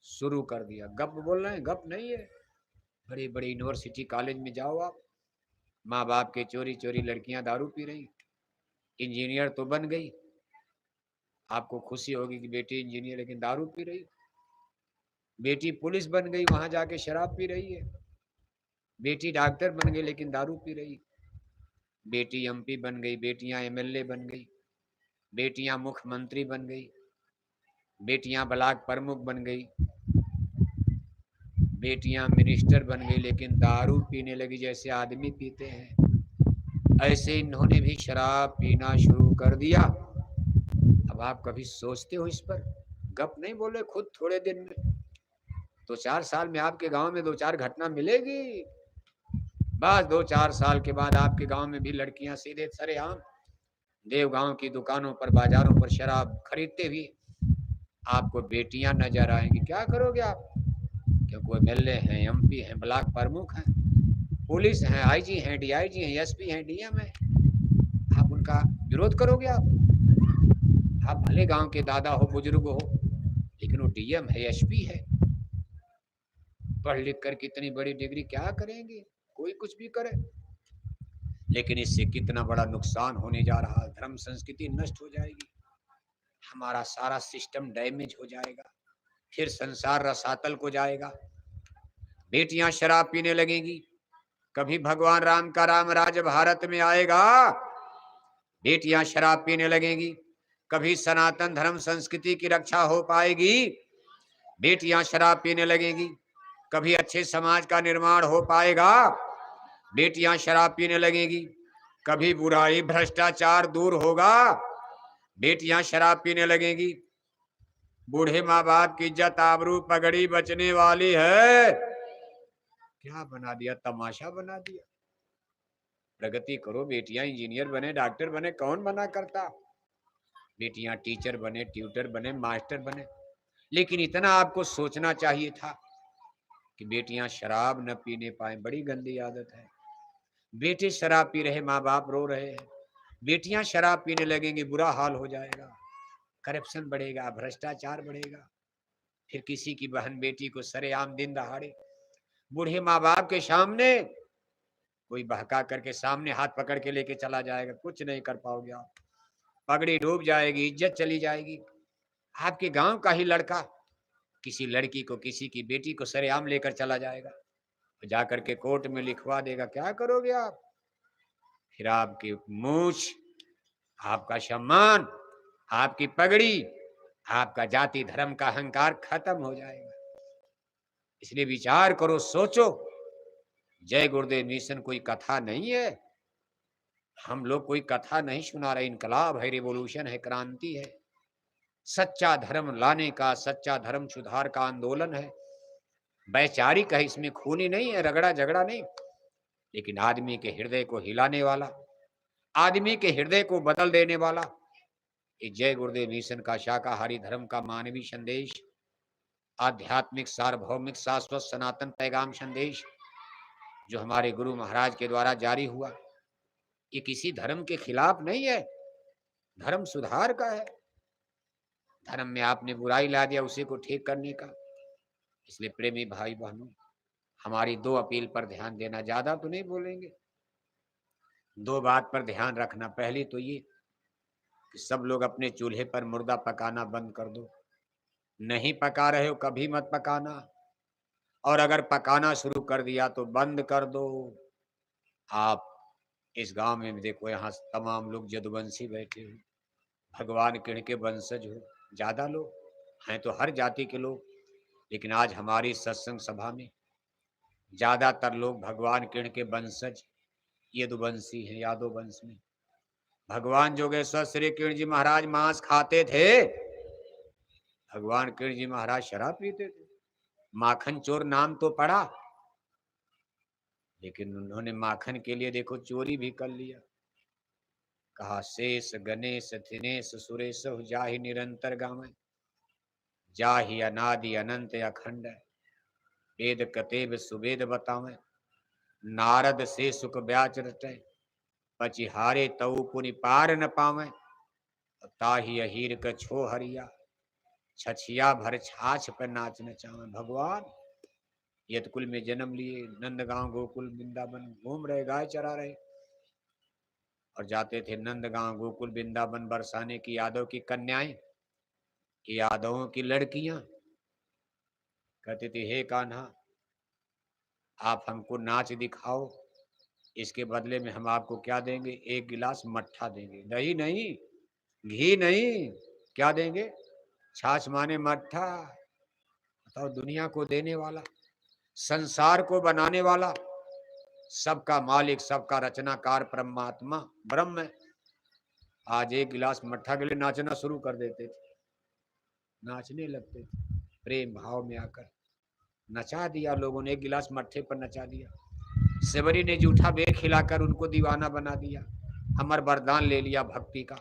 शुरू कर दिया। गप बोल रहे हैं, गप नहीं है। बड़ी बड़ी यूनिवर्सिटी कॉलेज में जाओ आप, माँ बाप के चोरी चोरी लड़कियां दारू पी रही। इंजीनियर तो बन गई, आपको खुशी होगी कि बेटी इंजीनियर, लेकिन दारू पी रही। बेटी पुलिस बन गई, वहां जाके शराब पी रही है। बेटी डॉक्टर बन गई लेकिन दारू पी रही। बेटी एमपी बन गई, बेटियां एमएलए बन गई, बेटियां मुख्यमंत्री बन गई, बेटियां ब्लॉक प्रमुख बन गई, बेटियां मिनिस्टर बन गई, लेकिन दारू पीने लगी जैसे आदमी पीते हैं। ऐसे इन्होंने भी शराब पीना शुरू कर दिया। अब आप कभी सोचते हो इस पर? गप नहीं बोले, खुद थोड़े दिन में 2-4 साल में आपके गांव में 2-4 घटना मिलेगी। बस 2-4 साल के बाद आपके गांव में भी लड़कियां सीधे सरेआम देवगांव की दुकानों पर, बाजारों पर शराब खरीदते हुए आपको बेटियां नजर आएंगी। क्या करोगे आप? क्योंकि वो एमएलए हैं, एमपी हैं, ब्लॉक प्रमुख हैं, पुलिस हैं, आईजी हैं, डीआईजी हैं, एसपी हैं, डीएम हैं। आप उनका विरोध करोगे? आप भले गांव के दादा हो, बुजुर्ग हो, लेकिन वो डीएम है, एसपी है, पढ़ लिख कर कितनी बड़ी डिग्री क्या करेंगे? कोई कुछ भी करे, लेकिन इससे कितना बड़ा नुकसान होने जा रहा है। धर्म संस्कृति नष्ट हो जाएगी, हमारा सारा सिस्टम डैमेज हो जाएगा, फिर संसार रसातल को जाएगा। बेटियां शराब पीने लगेंगी, कभी भगवान राम का राम राज भारत में आएगा? बेटियां शराब पीने लगेंगी, कभी सनातन धर्म संस्कृति की रक्षा हो पाएगी? बेटियां शराब पीने लगेंगी, कभी अच्छे समाज का निर्माण हो पाएगा? बेटियां शराब पीने लगेंगी, कभी बुराई भ्रष्टाचार दूर होगा? बेटियां शराब पीने लगेंगी, बूढ़े माँ बाप की इज्जत आबरू पगड़ी बचने वाली है? क्या बना दिया, तमाशा बना दिया। प्रगति करो, बेटियां इंजीनियर बने, डॉक्टर बने, कौन मना करता? बेटियां टीचर बने, ट्यूटर बने, मास्टर बने, लेकिन इतना आपको सोचना चाहिए था कि बेटियां शराब न पीने पाए। बड़ी गंदी आदत है। बेटे शराब पी रहे, माँ बाप रो रहे हैं, बेटियां शराब पीने लगेंगी, बुरा हाल हो जाएगा, करप्शन बढ़ेगा, भ्रष्टाचार बढ़ेगा। फिर किसी की बहन बेटी को सरेआम दिन दहाड़े बूढ़े माँ बाप के सामने कोई बहका करके सामने हाथ पकड़ के लेके चला जाएगा, कुछ नहीं कर पाओगे आप। पगड़ी डूब जाएगी, इज्जत चली जाएगी। आपके गांव का ही लड़का किसी लड़की को, किसी की बेटी को सरेआम लेकर चला जाएगा, जाकर के कोर्ट में लिखवा देगा। क्या करोगे आप? फिर आपकी मूछ, आपका सम्मान, आपकी पगड़ी, आपका जाति धर्म का अहंकार खत्म हो जाएगा। इसलिए विचार करो, सोचो। जय गुरुदेव मिशन कोई कथा नहीं है, हम लोग कोई कथा नहीं सुना रहे। इनकलाब है, रिवॉल्यूशन है, क्रांति है, सच्चा धर्म लाने का, सच्चा धर्म सुधार का आंदोलन है। वैचारिक है, इसमें खूनी नहीं है, रगड़ा झगड़ा नहीं, लेकिन आदमी के हृदय को हिलाने वाला, आदमी के हृदय को बदल देने वाला ये जय गुरुदेव मिशन का शाकाहारी धर्म का मानवीय संदेश, आध्यात्मिक सार्वभौमिक शाश्वत सनातन पैगाम संदेश जो हमारे गुरु महाराज के द्वारा जारी हुआ, ये किसी धर्म के खिलाफ नहीं है, धर्म सुधार का है। धर्म में आपने बुराई ला दिया उसी को ठीक करने का। इसलिए प्रेमी भाई बहनों, हमारी 2 अपील पर ध्यान देना, ज्यादा तो नहीं बोलेंगे। 2 बात पर ध्यान रखना। पहली तो ये कि सब लोग अपने चूल्हे पर मुर्दा पकाना बंद कर दो। नहीं पका रहे हो कभी मत पकाना, और अगर पकाना शुरू कर दिया तो बंद कर दो। आप इस गांव में देखो, यहाँ तमाम लोग जदुवंशी बैठे हो, भगवान किण के वंशज हो। ज्यादा लोग हैं तो हर जाति के लोग, लेकिन आज हमारी सत्संग सभा में ज्यादातर लोग भगवान किण के वंशज यदुवंशी हैं। यादव वंश में भगवान जोगेश्वर श्री किरण जी महाराज मांस खाते थे, भगवान किरण जी महाराज शराब पीते थे। माखन चोर नाम तो पड़ा, लेकिन उन्होंने माखन के लिए देखो चोरी भी कर लिया। कहा शेष गणेश दिनेश सुरेश जाहि निरंतर गावे, जाहि अनादि अनंत अखंड, वेद कतेब सुवेद बतावे, नारद से सुख ब्याच रटे, पचिहारे तऊ पुनि पार न पावे, ताहि अहीर क छो हरिया। छछिया भर छाछ पर नाच नचावे। भगवान यतकुल में जन्म लिए, नंदगांव गोकुल वृंदावन घूम रहे, गाय चरा रहे, और जाते थे नंदगांव गोकुल वृंदावन बरसाने की यादव की कन्याएं, यादवों की लड़कियां। कहते थे हे कान्हा, आप हमको नाच दिखाओ, इसके बदले में हम आपको क्या देंगे? एक गिलास मट्ठा देंगे। दही नहीं, घी नहीं, क्या देंगे? छाछ माने मट्ठा। बताओ, दुनिया को देने वाला, संसार को बनाने वाला, सबका मालिक, सबका रचनाकार परमात्मा ब्रह्म है। आज एक गिलास मट्ठा के लिए नाचना शुरू कर देते थे, नाचने लगते थे प्रेम भाव में आकर। नचा दिया लोगों ने, एक गिलास मट्ठे पर नचा दिया। सेवरी ने जूठा बेर खिलाकर उनको दीवाना बना दिया, अमर वरदान ले लिया भक्ति का।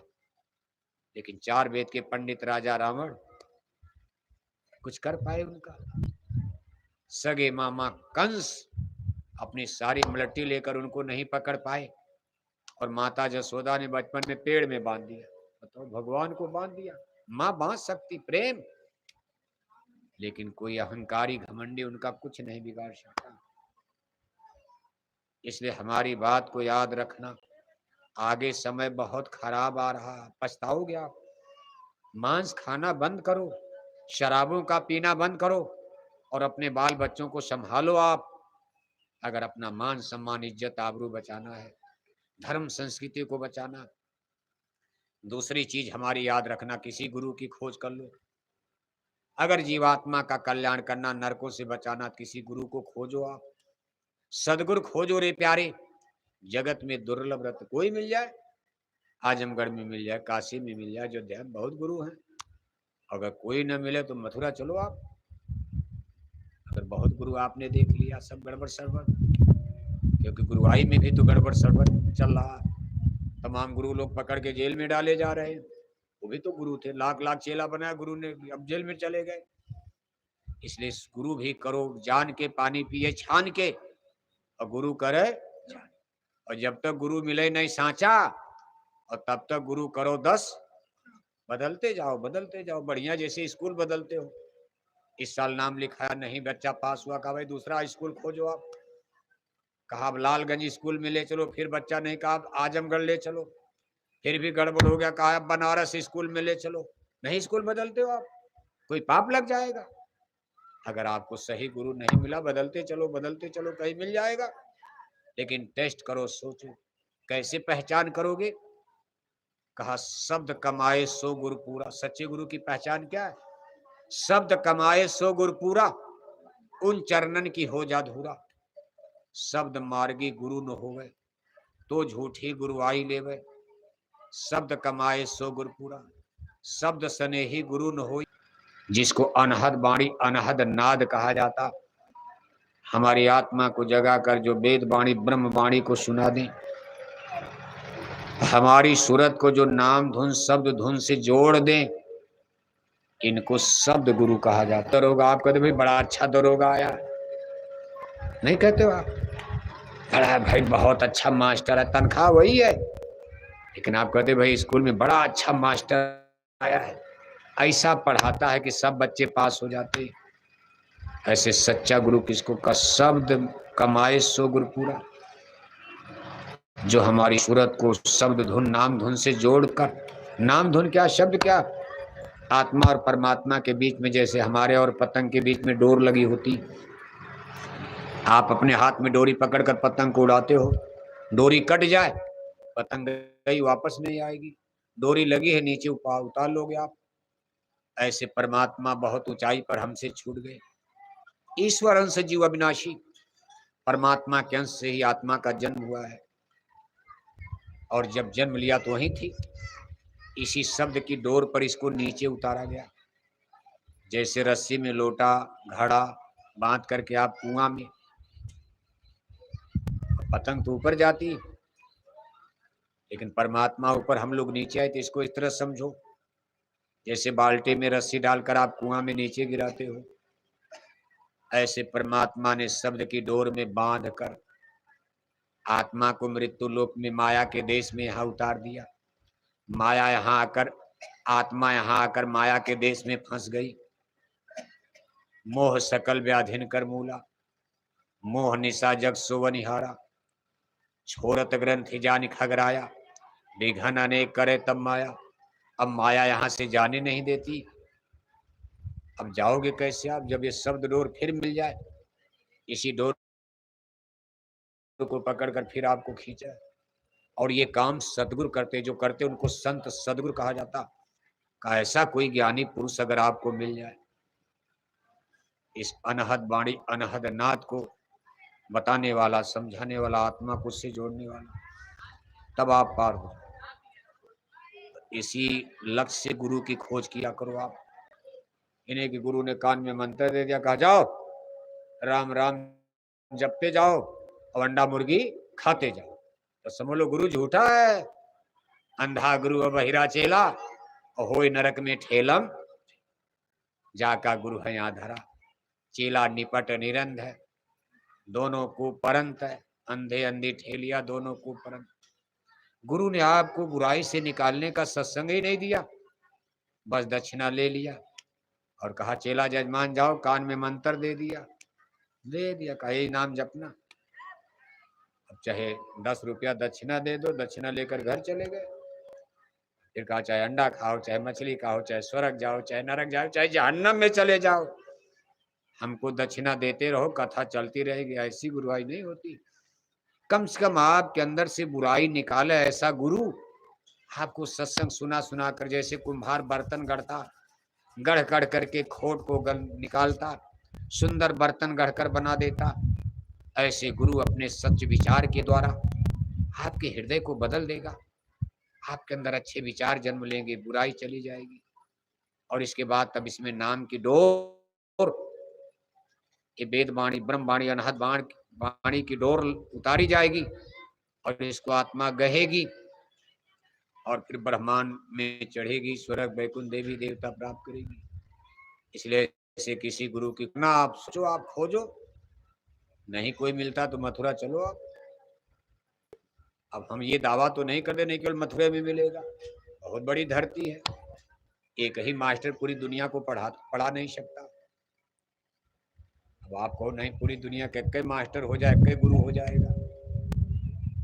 लेकिन 4 वेद के पंडित राजा रावण कुछ कर पाए उनका? सगे मामा कंस अपनी सारी मलट्टी लेकर उनको नहीं पकड़ पाए, और माता जसोदा ने बचपन में पेड़ में बांध दिया। बताओ, भगवान को बांध दिया। मां बांध सकती प्रेम, लेकिन कोई अहंकारी घमंडी उनका कुछ नहीं बिगाड़ सकता। इसलिए हमारी बात को याद रखना, आगे समय बहुत खराब आ रहा, पछताओगे आप। मांस खाना बंद करो, शराबों का पीना बंद करो, और अपने बाल बच्चों को संभालो आप। अगर अपना मान सम्मान इज्जत आबरू बचाना है, धर्म संस्कृति को बचाना। दूसरी चीज हमारी याद रखना, किसी गुरु की खोज कर लो। अगर जीवात्मा का कल्याण करना, नरकों से बचाना, किसी गुरु को खोजो आप। सदगुरु खोजो रे प्यारे, जगत में दुर्लभ रत्न कोई मिल जाए, आजमगढ़ में मिल जाए, काशी में मिल जाए, अयोध्या में बहुत गुरु हैं। अगर कोई न मिले तो मथुरा चलो आप। अगर बहुत गुरु आपने देख लिया, सब गड़बड़ सड़बड़, क्योंकि गुरुआई में भी तो गड़बड़ सड़बड़ चल रहा है। तमाम गुरु लोग पकड़ के जेल में डाले जा रहे हैं, वो भी तो गुरु थे, लाख लाख चेला बनाया गुरु ने, अब जेल में चले गए। इसलिए गुरु भी करो जान के, पानी पिए छान के, और गुरु करे जान। और जब तक गुरु मिले नहीं सांचा, और तब तक गुरु करो 10। बदलते जाओ, बदलते जाओ, बढ़िया जैसे स्कूल बदलते हो। इस साल नाम लिखाया नहीं, बच्चा पास हुआ, कहा भाई दूसरा स्कूल खोजो आप। कहा लालगंज स्कूल में ले चलो, फिर बच्चा नहीं, कहा आजमगढ़ ले चलो, फिर भी गड़बड़ हो गया, कहा बनारस स्कूल में ले चलो। नहीं स्कूल बदलते हो आप, कोई पाप लग जाएगा। अगर आपको सही गुरु नहीं मिला, बदलते चलो, बदलते चलो, कहीं मिल जाएगा। लेकिन टेस्ट करो, सोचो कैसे पहचान करोगे? कहा शब्द कमाए सो गुरु पूरा। सच्चे गुरु की पहचान क्या है? शब्द कमाए सो गुरु पूरा, उन चरणन की हो जा धूरा। शब्द मार्गी गुरु न होवे, तो झूठी गुरुआई लेवे। शब्द कमाए सो गुरु पूरा, शब्द सने ही गुरु न होई। जिसको अनहद बाणी, अनहद नाद कहा जाता। हमारी आत्मा को जगा कर जो वेद बाणी, ब्रह्म बाणी को सुना दें, हमारी सूरत को जो नाम धुन शब्द धुन से जोड़ दें, इनको शब्द गुरु कहा जाता। दरोगा आप कहते भाई बड़ा अच्छा दरोगा आया, नहीं कहते हो आप? बड़ा भाई बहुत अच्छा मास्टर है, तनख्वाह वही है, लेकिन आप कहते भाई स्कूल में बड़ा अच्छा मास्टर आया है, ऐसा पढ़ाता है कि सब बच्चे पास हो जाते। ऐसे सच्चा गुरु किसको का? शब्द कमाए सो गुरु पूरा, जो हमारी सूरत को शब्द धुन नाम धुन से जोड़कर। नाम धुन क्या, शब्द क्या? आत्मा और परमात्मा के बीच में जैसे हमारे और पतंग के बीच में डोर लगी होती। आप अपने हाथ में डोरी पकड़कर पतंग को उड़ाते हो, डोरी कट जाए पतंग गई, वापस नहीं आएगी। डोरी लगी है नीचे, उतार लोगे आप। ऐसे परमात्मा बहुत ऊंचाई पर हमसे छूट गए। ईश्वर अंश जीव अविनाशी, परमात्मा के अंश से ही आत्मा का जन्म हुआ है, और जब जन्म लिया तो वही थी। इसी शब्द की डोर पर इसको नीचे उतारा गया। जैसे रस्सी में लोटा घड़ा बांध करके आप कुआं में, पतंग तो ऊपर जाती, लेकिन परमात्मा ऊपर, हम लोग नीचे आए। तो इसको इस तरह समझो, जैसे बाल्टी में रस्सी डालकर आप कुआं में नीचे गिराते हो, ऐसे परमात्मा ने शब्द की डोर में बांध कर आत्मा को मृत्यु लोक में, माया के देश में यहाँ उतार दिया। माया यहाँ आकर आत्मा यहाँ आकर माया के देश में फंस गई। मोह सकल व्याधिन कर मूला, मोह निशा जग सोवनिहारा, छोरत ग्रंथि जानि खगराया, विघन अनेक करे तब माया। अब माया यहाँ से जाने नहीं देती। अब जाओगे कैसे आप, जब ये शब्द डोर फिर मिल जाए, इसी डोर को पकड़कर फिर आपको खींचा। और ये काम सदगुरु करते, जो करते उनको संत सदगुरु कहा जाता। का ऐसा कोई ज्ञानी पुरुष अगर आपको मिल जाए, इस अनहद वाणी अनहद नाद को बताने वाला, समझाने वाला, आत्मा को उससे जोड़ने वाला, तब आप पार हो। इसी लक्ष्य से गुरु की खोज किया करो आप। इन्हें कि गुरु ने कान में मंत्र दे दिया, कहा जाओ राम राम जपते जाओ और अंडा मुर्गी खाते जाओ, तो समझ लो गुरु झूठा है। अंधा गुरु और बहिरा चेला, और होए नरक में ठेलम, जाका गुरु है यहाँ धरा। चेला निपट निरंध है, दोनों को परंत है। अंधे अंधी ठेलिया, दोनों को परंत। गुरु ने आपको बुराई से निकालने का सत्संग ही नहीं दिया, बस दक्षिणा ले लिया और कहा चेला जजमान जाओ, कान में मंत्र दे दिया, कहा यही नाम जपना। अब चाहे 10 रुपया दक्षिणा दे दो, दक्षिणा लेकर घर चले गए। फिर कहा चाहे अंडा खाओ, चाहे मछली खाओ, चाहे स्वर्ग जाओ, चाहे नरक जाओ, चाहे जहन्नम में चले जाओ, हमको दक्षिणा देते रहो, कथा चलती रहेगी। ऐसी गुरुआई नहीं होती। कम से कम आपके अंदर से बुराई निकाले ऐसा गुरु आपको सत्संग सुना सुना कर, जैसे कुम्हार बर्तन गढ़ता, गढ़ करके खोट को निकालता, सुंदर बर्तन गढ़कर बना देता, ऐसे गुरु अपने सच्च विचार के द्वारा आपके हृदय को बदल देगा। आपके अंदर अच्छे विचार जन्म लेंगे, बुराई चली जाएगी। और इसके बाद तब इसमें नाम की डोर, ये वेद वाणी ब्रह्म वाणी अनहद वाणी की डोर उतारी जाएगी और इसको आत्मा गहेगी और फिर ब्रह्मांड में चढ़ेगी, स्वर्ग वैकुंठ देवी देवता प्राप्त करेगी। इसलिए ऐसे किसी गुरु की ना आप सोचो, आप खोजो, नहीं कोई मिलता तो मथुरा चलो आप। अब हम ये दावा तो नहीं करते नहीं केवल मथुरा में मिलेगा, बहुत बड़ी धरती है, एक ही मास्टर पूरी दुनिया को पढ़ा नहीं सकता। अब आप कहो नहीं पूरी दुनिया के कई मास्टर हो जाए, कई गुरु हो जाएगा,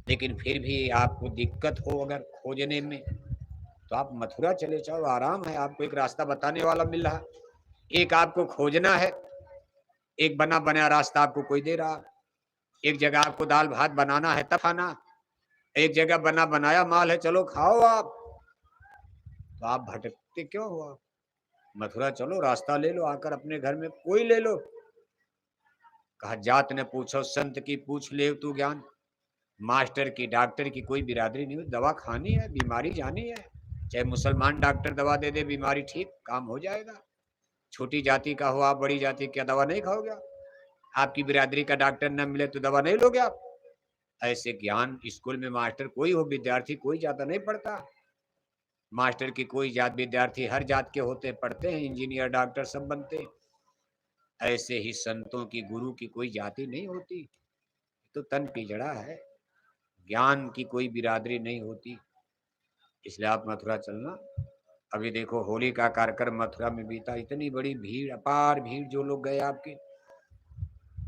लेकिन फिर भी आपको दिक्कत हो अगर खोजने में, तो आप मथुरा चले जाओ, आराम है। आपको एक रास्ता बताने वाला मिल रहा, एक आपको खोजना है, एक बना बनाया रास्ता आपको कोई दे रहा। एक जगह आपको दाल भात बनाना है तब खाना, एक जगह बना बनाया माल है, चलो खाओ आप। तो आप भटकते क्यों हो? आप मथुरा चलो, रास्ता ले लो, आकर अपने घर में कोई ले लो। कहा जात ने पूछो संत की, पूछ ले तू ज्ञान। मास्टर की, डॉक्टर की कोई बिरादरी नहीं, दवा खानी है, बीमारी जानी है। चाहे मुसलमान डॉक्टर दवा दे दे, बीमारी ठीक, काम हो जाएगा। छोटी जाति का हो आप, बड़ी जाति, क्या दवा नहीं खाओगे? आपकी बिरादरी का डॉक्टर न मिले तो दवा नहीं लोगे आप? ऐसे ज्ञान स्कूल में मास्टर कोई हो, विद्यार्थी कोई ज्यादा नहीं पढ़ता। मास्टर की कोई जात, विद्यार्थी हर जात के होते, पढ़ते हैं, इंजीनियर डॉक्टर सब बनते हैं। ऐसे ही संतों की, गुरु की कोई जाति नहीं होती, तो तन की जड़ा है, ज्ञान की कोई बिरादरी नहीं होती। इसलिए आप मथुरा चलना। अभी देखो होली का कार्यक्रम मथुरा में बीता, इतनी बड़ी भीड़, अपार भीड़, जो लोग गए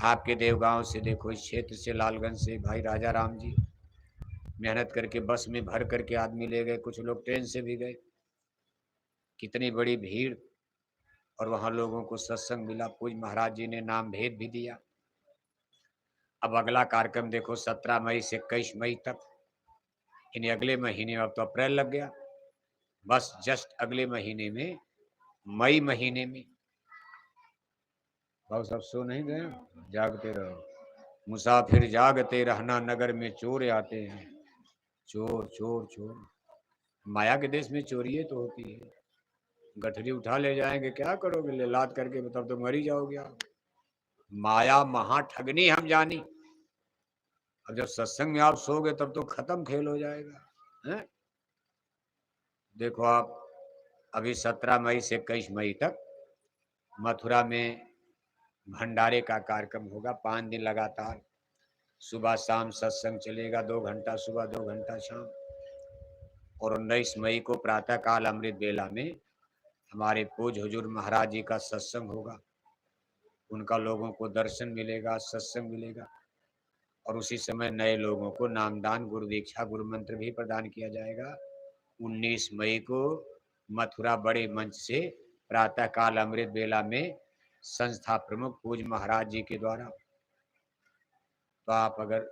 आपके देवगांव से, देखो इस क्षेत्र से, लालगंज से भाई राजा राम जी मेहनत करके बस में भर करके आदमी ले गए, कुछ लोग ट्रेन से भी गए। कितनी बड़ी भीड़, और वहां लोगों को सत्संग मिला, पूज महाराज जी ने नाम भेद भी दिया। अब अगला कार्यक्रम देखो 17 मई से 21 मई तक, इन्हें अगले महीने, अब तो अप्रैल लग गया, बस जस्ट अगले महीने में, मई महीने में। बहुत सब सो नहीं गए, जागते रहो, मुसाफिर जागते रहना, नगर में चोर आते हैं, चोर चोर चोर। माया के देश में चोरी तो होती है, गठरी उठा ले जाएंगे, क्या करोगे ले लाद करके, तब तो मर ही जाओगे आप। माया महा ठगनी हम जानी। अब जब सत्संग में आप सोगे तब तो खत्म खेल हो जाएगा, है? देखो आप अभी 17 मई से 21 मई तक मथुरा में भंडारे का कार्यक्रम होगा, 5 दिन लगातार, सुबह शाम सत्संग चलेगा, 2 घंटा सुबह 2 घंटा शाम। और 19 मई को प्रातःकाल अमृत बेला में हमारे पूज्य हुजूर महाराज जी का सत्संग होगा। उनका लोगों को दर्शन मिलेगा, सत्संग मिलेगा और उसी समय नए लोगों को नामदान, गुरु दीक्षा, गुरु मंत्र भी प्रदान किया जाएगा। 19 मई को मथुरा बड़े मंच से प्रातःकाल अमृत बेला में संस्था प्रमुख पूज्य महाराज जी के द्वारा। तो आप अगर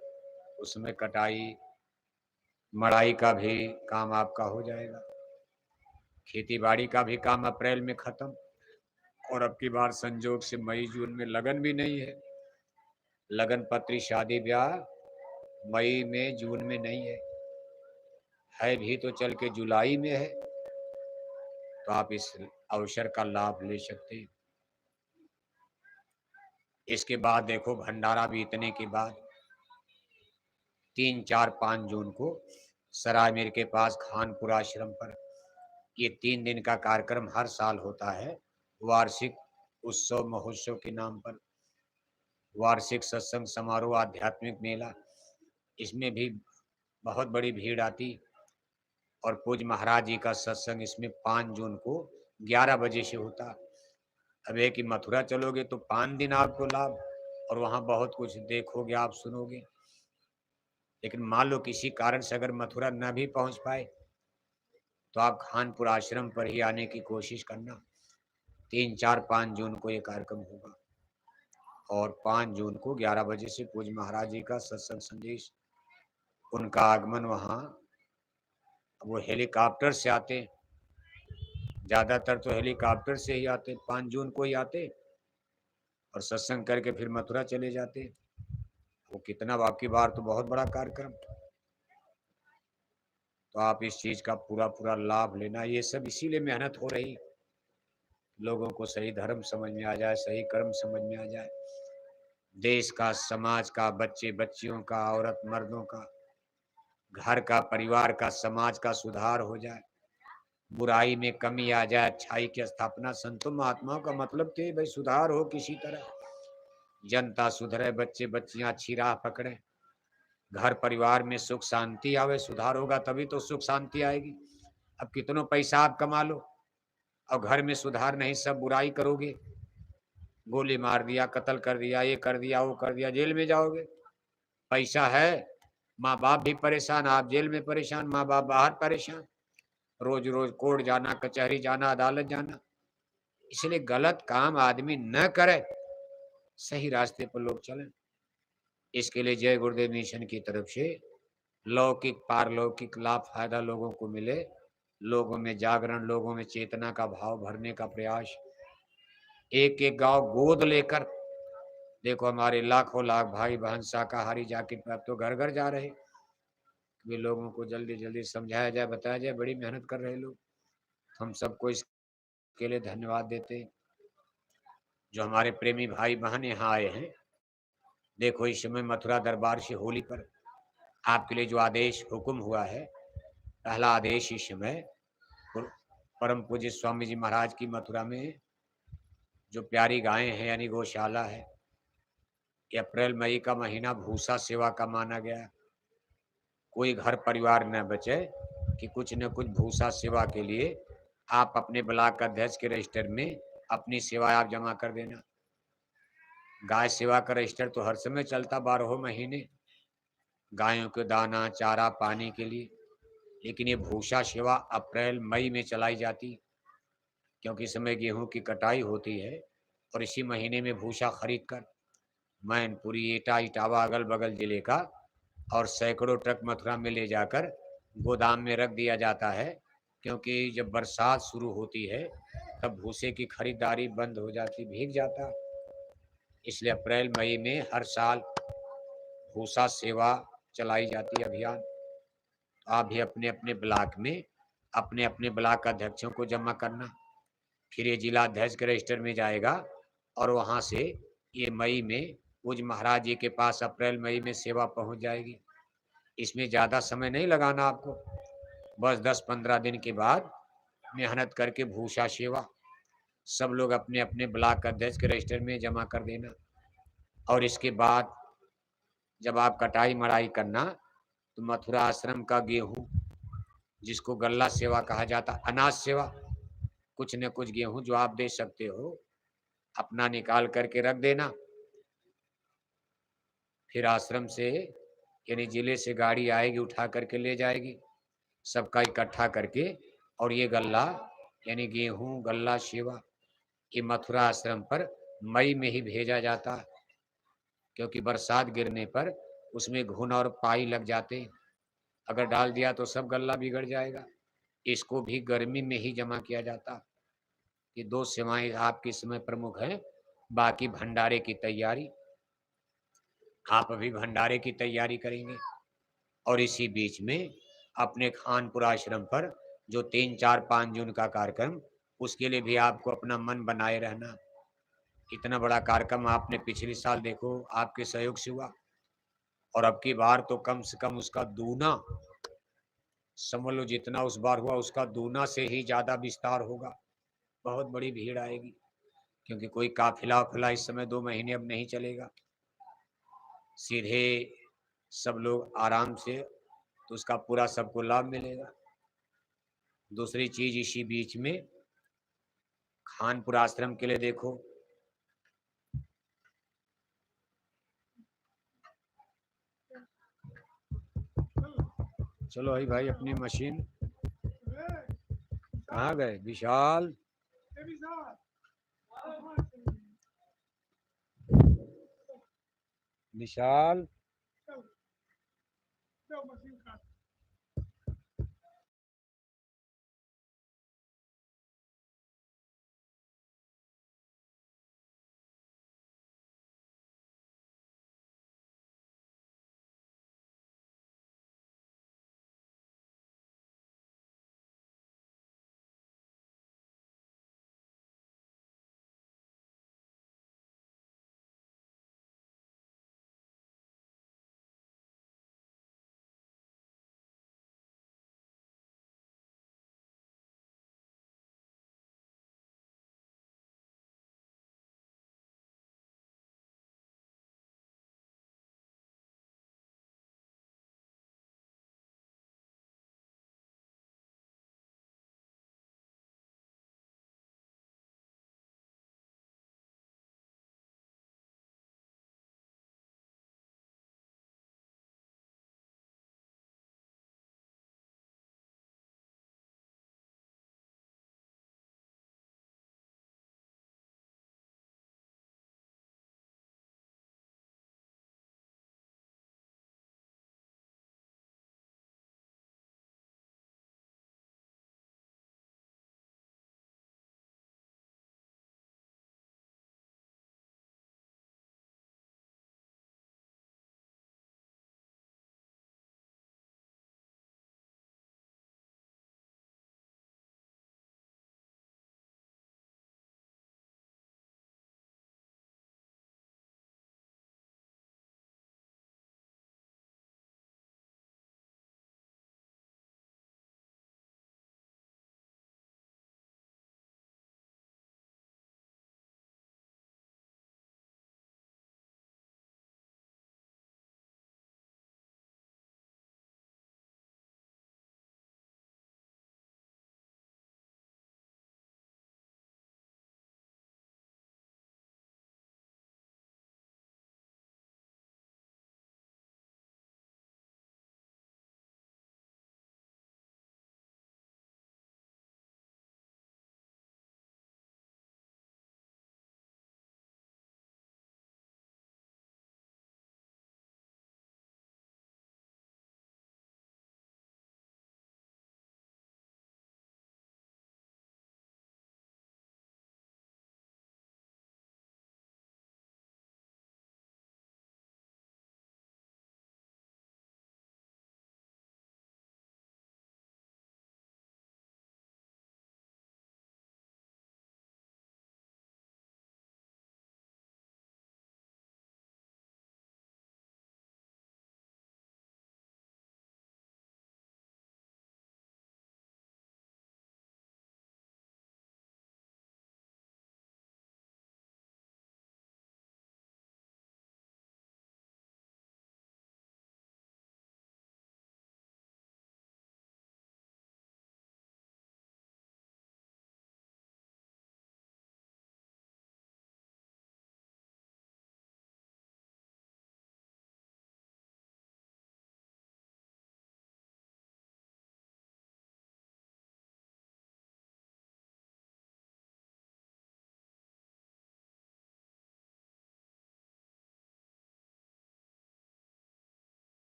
उसमें कटाई मड़ाई का भी काम आपका हो जाएगा, खेती बाड़ी का भी काम अप्रैल में खत्म, और अब की बार संजोग से मई जून में लगन भी नहीं है। लगन पत्री शादी ब्याह मई में जून में नहीं है भी तो चल के जुलाई में है। तो आप इस अवसर का लाभ ले सकते हैं। इसके बाद देखो भंडारा बीतने के बाद 3, 4, 5 जून को सरायमीर के पास खानपुर आश्रम पर ये 3 दिन का कार्यक्रम हर साल होता है। वार्षिक उत्सव महोत्सव के नाम पर वार्षिक सत्संग समारोह, आध्यात्मिक मेला, इसमें भी बहुत बड़ी भीड़ आती। और पूज्य महाराज जी का सत्संग इसमें 5 जून को 11 बजे से होता। अब एक कि मथुरा चलोगे तो 5 दिन आपको लाभ और वहाँ बहुत कुछ देखोगे, आप सुनोगे। लेकिन मान लो किसी कारण से अगर मथुरा न भी पहुँच पाए तो आप खानपुर आश्रम पर ही आने की कोशिश करना। 3, 4, 5 जून को ये कार्यक्रम होगा और 5 जून को 11 बजे से पूज्य महाराज जी का सत्संग संदेश, उनका आगमन वहाँ, वो हेलीकॉप्टर से आते, ज़्यादातर तो हेलीकॉप्टर से ही आते, 5 जून को ही आते और सत्संग करके फिर मथुरा चले जाते। वो कितना आपकी बार तो बहुत बड़ा कार्यक्रम। तो आप इस चीज़ का पूरा लाभ लेना। ये सब इसीलिए मेहनत हो रही, लोगों को सही धर्म समझ में आ जाए, सही कर्म समझ में आ जाए, देश का, समाज का, बच्चे बच्चियों का, औरत मर्दों का, घर का, परिवार का, समाज का सुधार हो जाए, बुराई में कमी आ जाए, अच्छाई की स्थापना। संतों महात्माओं का मतलब तो भाई सुधार हो, किसी तरह जनता सुधरे, बच्चे बच्चियां अच्छी राह पकड़े, घर परिवार में सुख शांति आवे। सुधार होगा तभी तो सुख शांति आएगी। अब कितनों पैसा आप कमा लो और घर में सुधार नहीं, सब बुराई करोगे, गोली मार दिया, कत्ल कर दिया, ये कर दिया, वो कर दिया, जेल में जाओगे। पैसा है, माँ बाप भी परेशान, आप जेल में परेशान, माँ बाप बाहर परेशान, रोज रोज कोर्ट जाना, कचहरी जाना, अदालत जाना। इसलिए गलत काम आदमी न करे, सही रास्ते पर लोग चलें। इसके लिए जय गुरुदेव मिशन की तरफ से लौकिक पारलौकिक लाभ फायदा लोगों को मिले, लोगों में जागरण, लोगों में चेतना का भाव भरने का प्रयास। एक एक गांव गोद लेकर देखो, हमारे लाखों लाख भाई बहन शाकाहारी जाकिर अब तो घर घर जा रहे, वे लोगों को जल्दी जल्दी समझाया जाए, बताया जाए। बड़ी मेहनत कर रहे लोग, हम सबको इसके लिए धन्यवाद देते हैं। जो हमारे प्रेमी भाई बहन यहाँ आए हैं, देखो इस समय मथुरा दरबार से होली पर आपके लिए जो आदेश हुक्म हुआ है, पहला आदेश इस समय परम पूज्य स्वामी जी महाराज की मथुरा में जो प्यारी गायें हैं यानी गौशाला है, ये अप्रैल मई का महीना भूसा सेवा का माना गया। कोई घर परिवार न बचे कि कुछ न कुछ भूसा सेवा के लिए आप अपने ब्लॉक अध्यक्ष के रजिस्टर में अपनी सेवा आप जमा कर देना। गाय सेवा का रजिस्टर तो हर समय चलता, 12 महीने, गायों को दाना चारा पानी के लिए। लेकिन ये भूसा सेवा अप्रैल मई में चलाई जाती, क्योंकि इस समय गेहूं की कटाई होती है और इसी महीने में भूसा खरीद कर मैनपुरी, एटा, इटावा, अगल बगल जिले का और सैकड़ों ट्रक मथुरा में ले जाकर गोदाम में रख दिया जाता है। क्योंकि जब बरसात शुरू होती है तब भूसे की खरीदारी बंद हो जाती, भीग जाता। इसलिए अप्रैल मई में हर साल भूसा सेवा चलाई जाती है, अभियान। आप भी अपने अपने ब्लॉक में अपने अपने ब्लॉक अध्यक्षों को जमा करना, फिर ये जिला अध्यक्ष के रजिस्टर में जाएगा और वहाँ से ये मई में पूज्य महाराज जी के पास अप्रैल मई में सेवा पहुँच जाएगी। इसमें ज़्यादा समय नहीं लगाना आपको, बस 10-15 दिन के बाद मेहनत करके भूसा सेवा सब लोग अपने अपने ब्लॉक अध्यक्ष के रजिस्टर में जमा कर देना। और इसके बाद जब आप कटाई मड़ाई करना तो मथुरा आश्रम का गेहूँ जिसको गल्ला सेवा कहा जाता, अनाज सेवा। कुछ न कुछ गेहूं जो आप दे सकते हो अपना निकाल करके रख देना, फिर आश्रम से यानी जिले से गाड़ी आएगी उठा करके ले जाएगी सबका इकट्ठा करके। और ये गल्ला यानी गेहूं गल्ला सेवा ये मथुरा आश्रम पर मई में ही भेजा जाता है, क्योंकि बरसात गिरने पर उसमें घुन और पाई लग जाते हैं। अगर डाल दिया तो सब गल्ला बिगड़ जाएगा। इसको भी गर्मी में ही जमा किया जाता। ये दो सेवाएं आपके समय प्रमुख हैं। बाकी भंडारे की तैयारी, आप अभी भंडारे की तैयारी करेंगे। और इसी बीच में अपने खानपुर आश्रम पर जो 3, 4, 5 जून का कार्यक्रम, उसके लिए भी आपको अपना मन बनाए रहना। इतना बड़ा कार्यक्रम आपने पिछले साल देखो आपके सहयोग से हुआ, और अब की बार तो कम से कम उसका दूना समझ लो, जितना उस बार हुआ उसका दूना से ही ज्यादा विस्तार होगा। बहुत बड़ी भीड़ आएगी, क्योंकि कोई काफिला वाफिला इस समय 2 महीने अब नहीं चलेगा, सीधे सब लोग आराम से, तो उसका पूरा सबको लाभ मिलेगा। दूसरी चीज इसी बीच में खानपुर आश्रम के लिए देखो, चलो भाई अपनी मशीन कहाँ गए विशाल? विशाल